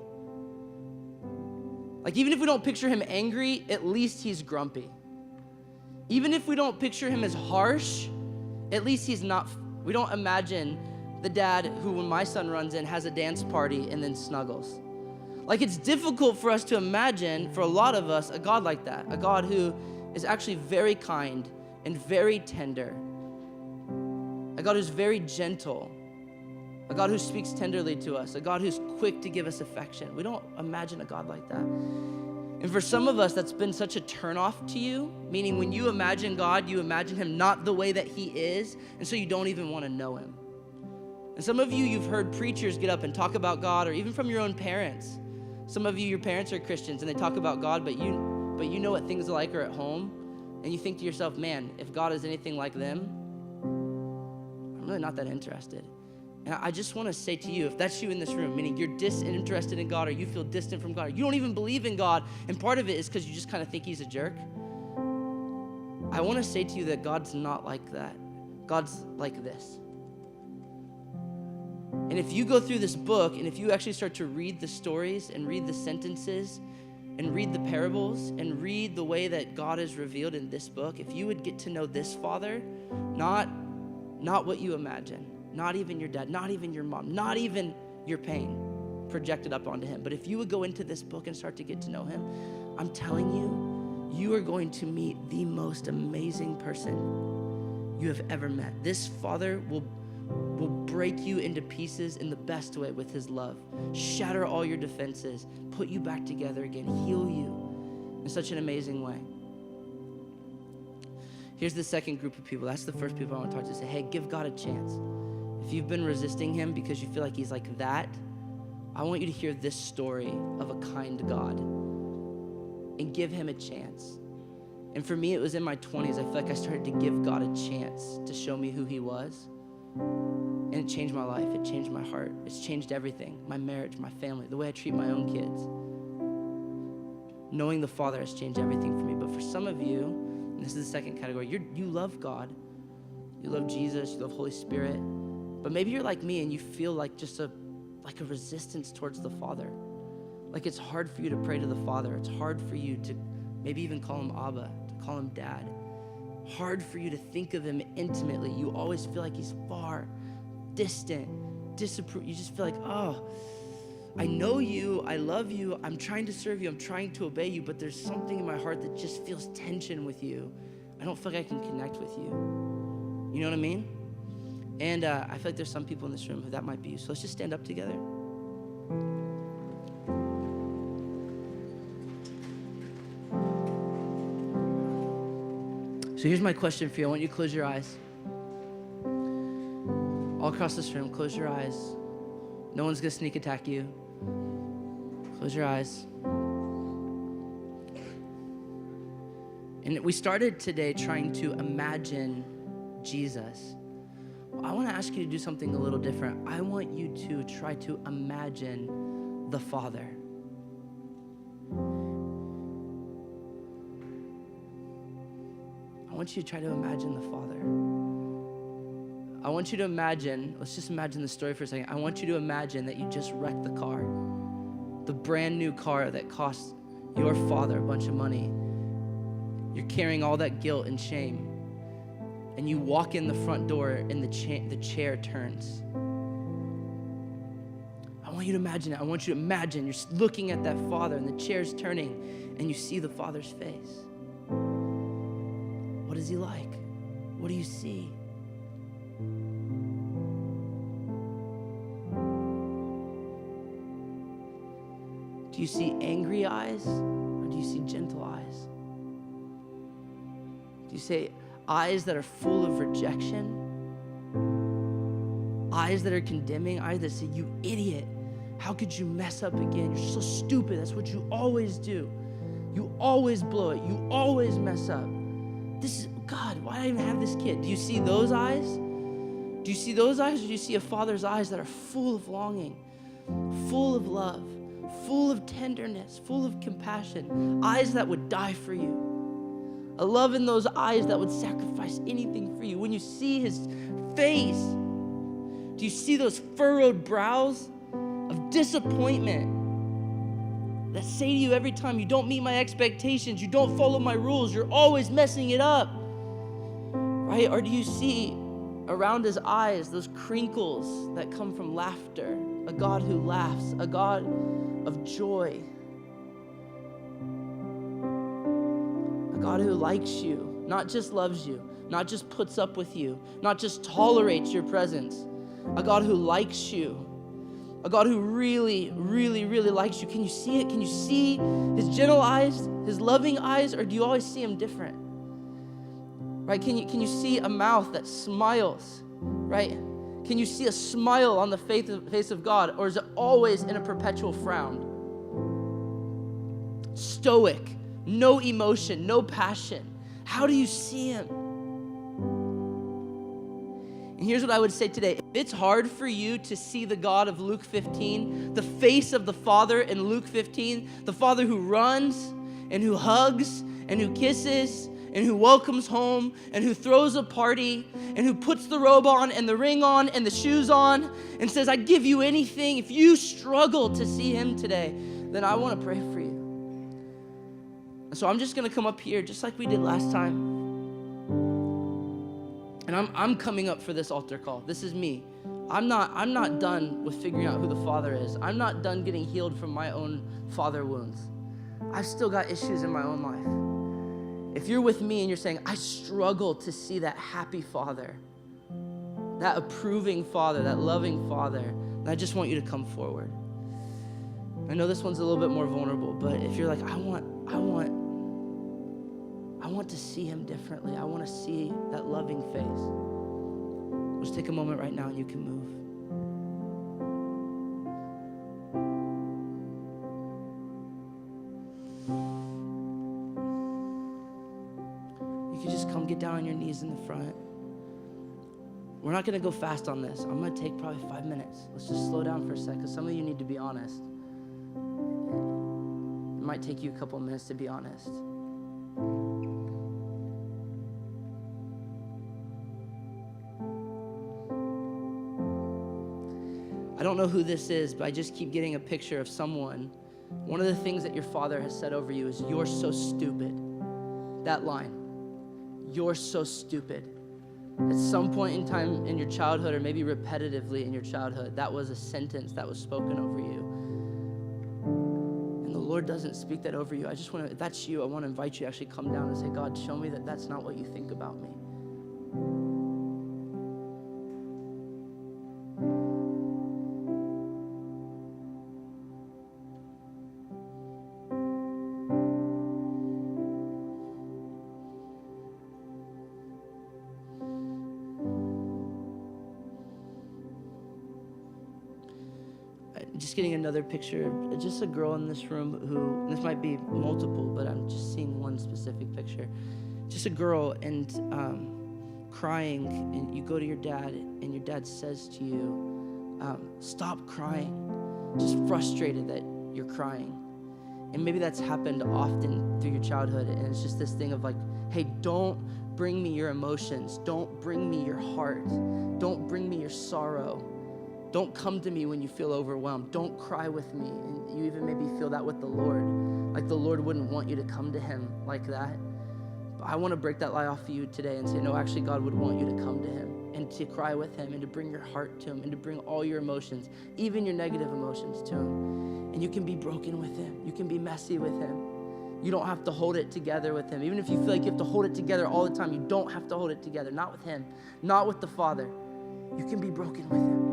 Like, even if we don't picture him angry, at least he's grumpy. Even if we don't picture him as harsh, at least he's not. We don't imagine the dad who, when my son runs in, has a dance party and then snuggles. Like, it's difficult for us to imagine, for a lot of us, a God like that. A God who is actually very kind and very tender. A God who's very gentle. A God who speaks tenderly to us. A God who's quick to give us affection. We don't imagine a God like that. And for some of us, that's been such a turnoff to you, meaning when you imagine God, you imagine him not the way that he is, and so you don't even want to know him. And some of you, you've heard preachers get up and talk about God, or even from your own parents. Some of you, your parents are Christians, and they talk about God, but you know what things are like are at home, and you think to yourself, man, if God is anything like them, I'm really not that interested. And I just want to say to you, if that's you in this room, meaning you're disinterested in God, or you feel distant from God, or you don't even believe in God, and part of it is because you just kind of think he's a jerk, I want to say to you that God's not like that. God's like this. And if you go through this book, and if you actually start to read the stories and read the sentences and read the parables and read the way that God is revealed in this book, if you would get to know this Father, not what you imagine, not even your dad, not even your mom, not even your pain projected up onto him. But if you would go into this book and start to get to know him, I'm telling you, you are going to meet the most amazing person you have ever met. This Father will break you into pieces in the best way with his love, shatter all your defenses, put you back together again, heal you in such an amazing way. Here's the second group of people. That's the first people I want to talk to. Say, hey, give God a chance. If you've been resisting him because you feel like he's like that, I want you to hear this story of a kind God and give him a chance. And for me, it was in my 20s. I feel like I started to give God a chance to show me who he was. And it changed my life. It changed my heart. It's changed everything. My marriage, my family, the way I treat my own kids. Knowing the Father has changed everything for me. But for some of you, and this is the second category, you love God. You love Jesus. You love Holy Spirit. But maybe you're like me and you feel like just a resistance towards the Father. Like it's hard for you to pray to the Father. It's hard for you to maybe even call him Abba, to call him Dad. Hard for you to think of him intimately. You always feel like he's far, distant, disapproved. You just feel like, oh, I know you, I love you, I'm trying to serve you, I'm trying to obey you, but there's something in my heart that just feels tension with you. I don't feel like I can connect with you. You know what I mean? And I feel like there's some people in this room who that might be you. So let's just stand up together. So here's my question for you. I want you to close your eyes. All across this room, close your eyes. No one's gonna sneak attack you. Close your eyes. And we started today trying to imagine Jesus. Well, I want to ask you to do something a little different. I want you to try to imagine the Father. I want you to try to imagine the Father. I want you to imagine, let's just imagine the story for a second. I want you to imagine that you just wrecked the car, the brand new car that cost your father a bunch of money. You're carrying all that guilt and shame. And you walk in the front door and the chair turns. I want you to imagine it. I want you to imagine you're looking at that Father and the chair's turning and you see the Father's face. What is he like? What do you see? Do you see angry eyes or do you see gentle eyes? Do you say, eyes that are full of rejection, eyes that are condemning, eyes that say, you idiot, how could you mess up again? You're so stupid. That's what you always do. You always blow it. You always mess up. This is, God, why did I even have this kid? Do you see those eyes? Do you see those eyes, or do you see a father's eyes that are full of longing, full of love, full of tenderness, full of compassion, eyes that would die for you? A love in those eyes that would sacrifice anything for you. When you see his face, do you see those furrowed brows of disappointment that say to you every time, you don't meet my expectations, you don't follow my rules, you're always messing it up, right? Or do you see around his eyes those crinkles that come from laughter, a God who laughs, a God of joy, a God who likes you, not just loves you, not just puts up with you, not just tolerates your presence, a God who likes you, a God who really, really, really likes you. Can you see it? Can you see his gentle eyes, his loving eyes, or do you always see him different? Right? Can you see a mouth that smiles? Right? Can you see a smile on the face of God, or is it always in a perpetual frown? Stoic, no emotion, no passion. How do you see him? And here's what I would say today. If it's hard for you to see the God of Luke 15, the face of the Father in Luke 15, the Father who runs and who hugs and who kisses and who welcomes home and who throws a party and who puts the robe on and the ring on and the shoes on and says, I'd give you anything. If you struggle to see him today, then I want to pray for you. And so I'm just going to come up here just like we did last time. And I'm coming up for this altar call. This is me. I'm not done with figuring out who the Father is. I'm not done getting healed from my own father wounds. I've still got issues in my own life. If you're with me and you're saying, I struggle to see that happy Father, that approving Father, that loving Father, then I just want you to come forward. I know this one's a little bit more vulnerable, but if you're like, I want to see him differently. I want to see that loving face. Let's take a moment right now and you can move. You can just come get down on your knees in the front. We're not going to go fast on this. I'm going to take probably 5 minutes. Let's just slow down for a sec, because some of you need to be honest. It might take you a couple minutes to be honest. I don't know who this is, but I just keep getting a picture of someone. One of the things that your father has said over you is, you're so stupid. That line, you're so stupid. At some point in time in your childhood, or maybe repetitively in your childhood, that was a sentence that was spoken over you. And the Lord doesn't speak that over you. I just want to, if that's you, I want to invite you to actually come down and say, God, show me that that's not what you think about me. Just getting another picture of just a girl in this room who, this might be multiple, but I'm just seeing one specific picture. Just a girl and crying, and you go to your dad, and your dad says to you, stop crying, just frustrated that you're crying. And maybe that's happened often through your childhood, and it's just this thing of like, hey, don't bring me your emotions, don't bring me your heart, don't bring me your sorrow. Don't come to me when you feel overwhelmed. Don't cry with me. And you even maybe feel that with the Lord. Like the Lord wouldn't want you to come to him like that. But I want to break that lie off of you today and say, no, actually God would want you to come to him and to cry with him and to bring your heart to him and to bring all your emotions, even your negative emotions, to him. And you can be broken with him. You can be messy with him. You don't have to hold it together with him. Even if you feel like you have to hold it together all the time, you don't have to hold it together. Not with him. Not with the Father. You can be broken with him.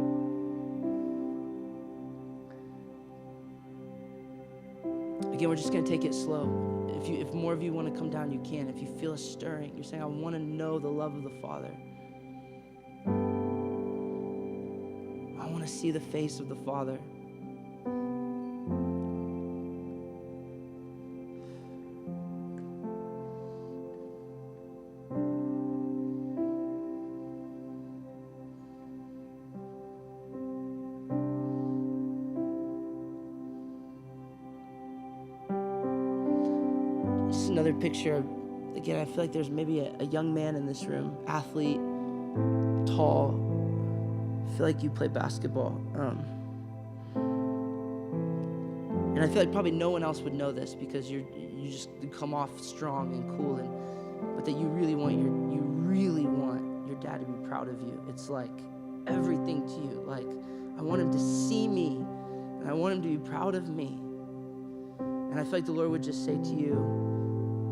Again, we're just going to take it slow. If more of you want to come down, you can. If you feel a stirring, you're saying, I want to know the love of the Father. I want to see the face of the Father. Another picture. Again, I feel like there's maybe a young man in this room, athlete, tall. I feel like you play basketball. And I feel like probably no one else would know this because you come off strong and cool, but that you really want your dad to be proud of you. It's like everything to you. Like, I want him to see me, and I want him to be proud of me. And I feel like the Lord would just say to you,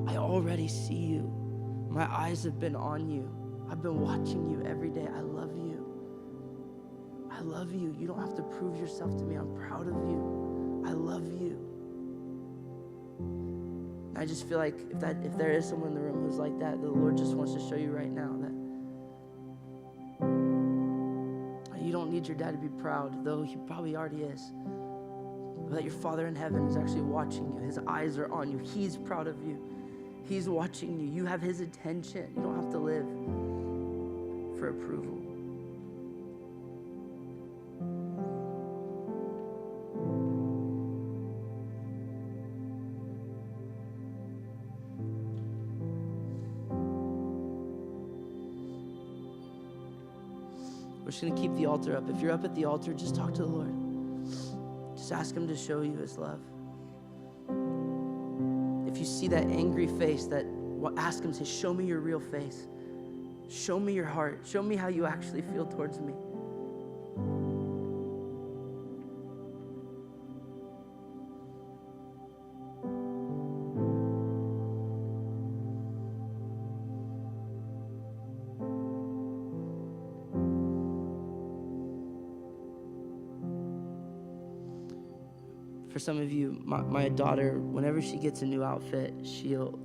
I already see you. My eyes have been on you. I've been watching you every day. I love you. I love you. You don't have to prove yourself to me. I'm proud of you. I love you. And I just feel like if there is someone in the room who's like that, the Lord just wants to show you right now that you don't need your dad to be proud, though he probably already is. But that your Father in heaven is actually watching you. His eyes are on you. He's proud of you. He's watching you. You have his attention. You don't have to live for approval. We're just going to keep the altar up. If you're up at the altar, just talk to the Lord. Just ask him to show you his love. If you see that angry face, ask him, say, show me your real face. Show me your heart. Show me how you actually feel towards me. For some of you, my daughter, whenever she gets a new outfit, she'll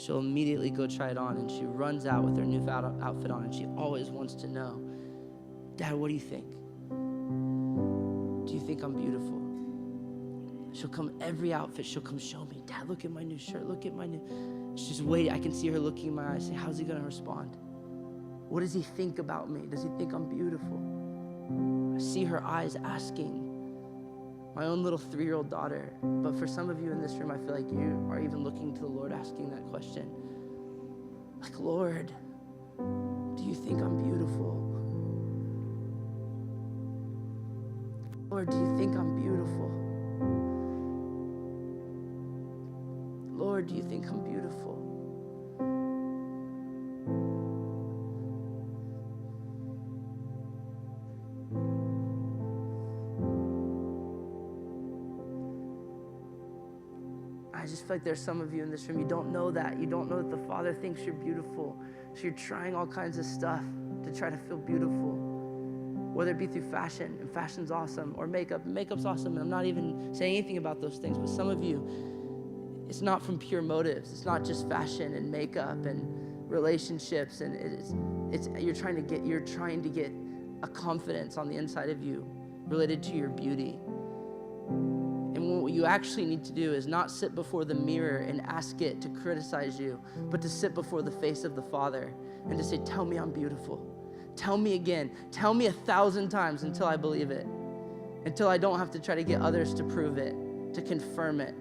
immediately go try it on, and she runs out with her new outfit on, and she always wants to know, Dad, what do you think? Do you think I'm beautiful? She'll come every outfit, she'll come show me, Dad, look at my new shirt, look at my new, she's waiting. I can see her looking in my eyes, say, how's he gonna respond? What does he think about me? Does he think I'm beautiful? I see her eyes asking. My own little 3-year-old daughter. But for some of you in this room, I feel like you are even looking to the Lord asking that question. Like, Lord, do you think I'm beautiful? Lord, do you think I'm beautiful? Lord, do you think I'm beautiful? I just feel like there's some of you in this room, you don't know that. You don't know that the Father thinks you're beautiful. So you're trying all kinds of stuff to try to feel beautiful. Whether it be through fashion, and fashion's awesome, or makeup. Makeup's awesome, and I'm not even saying anything about those things, but some of you, it's not from pure motives. It's not just fashion and makeup and relationships, and you're trying to get a confidence on the inside of you related to your beauty. And what you actually need to do is not sit before the mirror and ask it to criticize you, but to sit before the face of the Father and to say, tell me I'm beautiful. Tell me again. Tell me 1,000 times until I believe it, until I don't have to try to get others to prove it, to confirm it.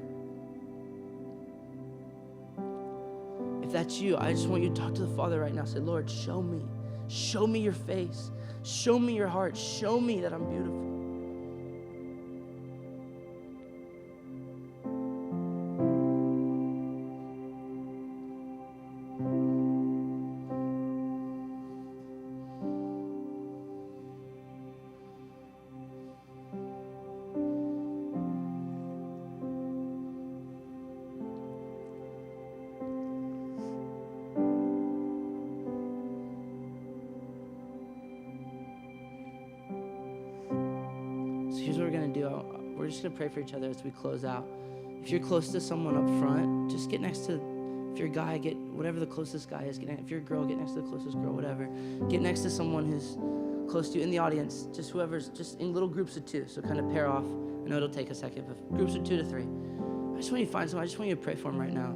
If that's you, I just want you to talk to the Father right now. Say, Lord, show me. Show me your face. Show me your heart. Show me that I'm beautiful. Here's what we're going to do. We're just going to pray for each other as we close out. If you're close to someone up front, just get next to, if you're a guy, get whatever the closest guy is. If you're a girl, get next to the closest girl, whatever. Get next to someone who's close to you in the audience, just whoever's, just in little groups of 2. So kind of pair off. I know it'll take a second, but groups of 2 to 3. I just want you to find someone. I just want you to pray for them right now.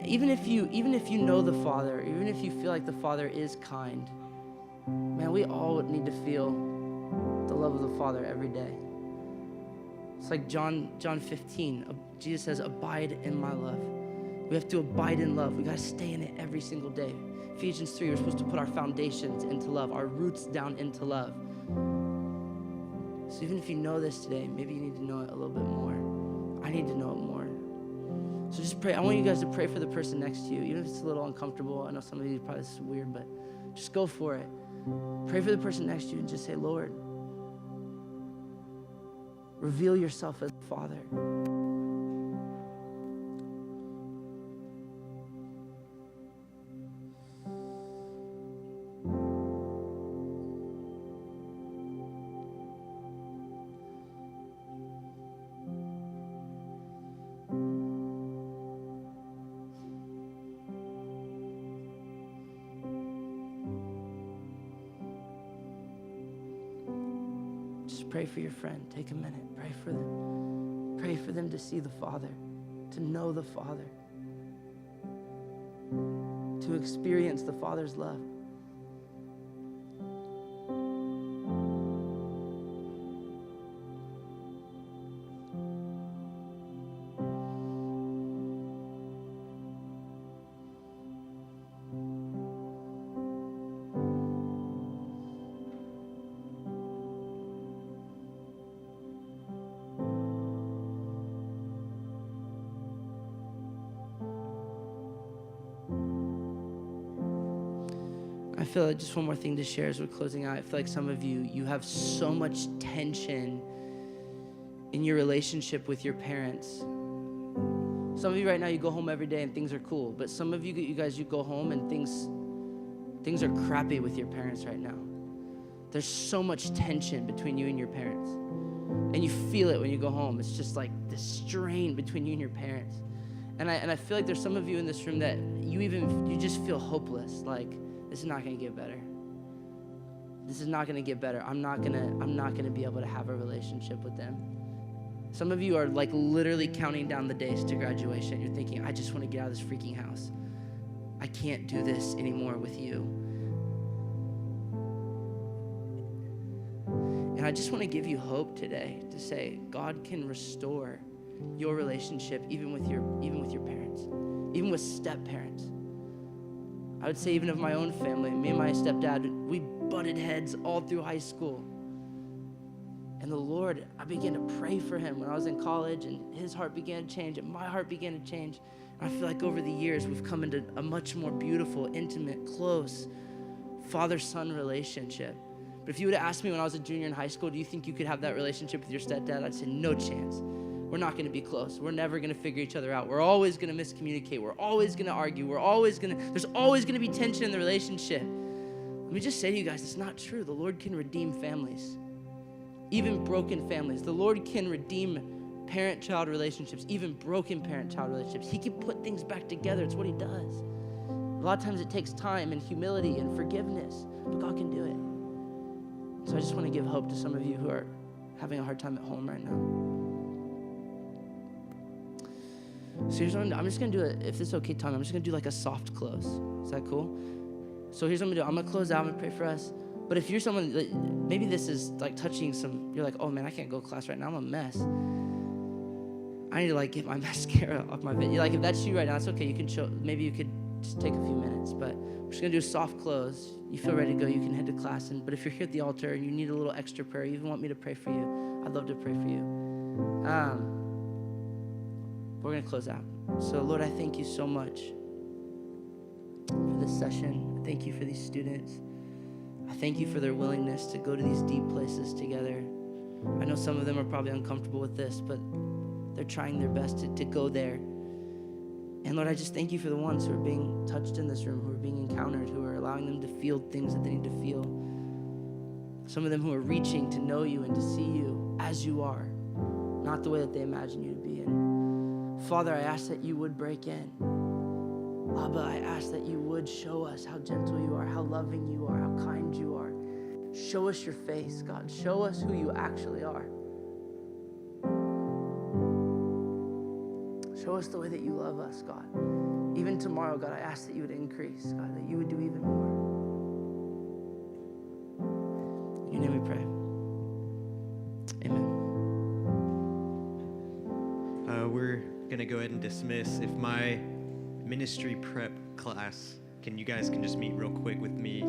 Even if you know the Father, even if you feel like the Father is kind, man, we all need to feel the love of the Father every day. It's like John 15. Jesus says, abide in my love. We have to abide in love. We got to stay in it every single day. Ephesians 3, we're supposed to put our foundations into love, our roots down into love. So even if you know this today, maybe you need to know it a little bit more. I need to know it more. So just pray. I want you guys to pray for the person next to you, even if it's a little uncomfortable. I know some of you probably, this is weird, but just go for it. Pray for the person next to you and just say, Lord, reveal yourself as the Father. Pray for your friend. Take a minute. Pray for them. Pray for them to see the Father, to know the Father, to experience the Father's love. I feel like just one more thing to share as we're closing out. I feel like some of you have so much tension in your relationship with your parents. Some of you right now, you go home every day and things are cool. But some of you guys, you go home and things are crappy with your parents right now. There's so much tension between you and your parents. And you feel it when you go home. It's just like this strain between you and your parents. And I feel like there's some of you in this room that you just feel hopeless. Like, this is not gonna get better. This is not gonna get better. I'm not gonna be able to have a relationship with them. Some of you are like literally counting down the days to graduation. You're thinking, I just wanna get out of this freaking house. I can't do this anymore with you. And I just wanna give you hope today to say, God can restore your relationship even with your parents, even with step-parents. I would say even of my own family, me and my stepdad, we butted heads all through high school. And the Lord, I began to pray for him when I was in college, and his heart began to change, and my heart began to change. And I feel like over the years, we've come into a much more beautiful, intimate, close father-son relationship. But if you would have asked me when I was a junior in high school, do you think you could have that relationship with your stepdad? I'd say no chance. We're not gonna be close. We're never gonna figure each other out. We're always gonna miscommunicate. We're always gonna argue. There's always gonna be tension in the relationship. Let me just say to you guys, it's not true. The Lord can redeem families, even broken families. The Lord can redeem parent-child relationships, even broken parent-child relationships. He can put things back together. It's what he does. A lot of times it takes time and humility and forgiveness, but God can do it. So I just wanna give hope to some of you who are having a hard time at home right now. So here's what I'm just gonna do if it's okay, Tom, I'm just gonna do like a soft close. Is that cool? So here's what I'm gonna do. I'm gonna close out, I'm gonna pray for us. But if you're someone that maybe this is like touching you're like, oh man, I can't go to class right now, I'm a mess. I need to like get my mascara off my video. Like if that's you right now, it's okay. You can maybe you could just take a few minutes, but we're just gonna do a soft close. You feel ready to go, you can head to class. But if you're here at the altar and you need a little extra prayer, you even want me to pray for you, I'd love to pray for you. We're going to close out. So, Lord, I thank you so much for this session. I thank you for these students. I thank you for their willingness to go to these deep places together. I know some of them are probably uncomfortable with this, but they're trying their best to go there. And, Lord, I just thank you for the ones who are being touched in this room, who are being encountered, who are allowing them to feel things that they need to feel. Some of them who are reaching to know you and to see you as you are. not the way that they imagine you to be. And Father, I ask that you would break in. Abba, I ask that you would show us how gentle you are, how loving you are, how kind you are. Show us your face, God. Show us who you actually are. Show us the way that you love us, God. Even tomorrow, God, I ask that you would increase, God, that you would do even more. In your name we pray. Amen. We're going to go ahead and dismiss. If my ministry prep class, you guys can just meet real quick with me.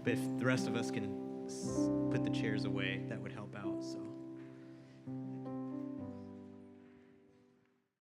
But if the rest of us can put the chairs away, that would help out. So.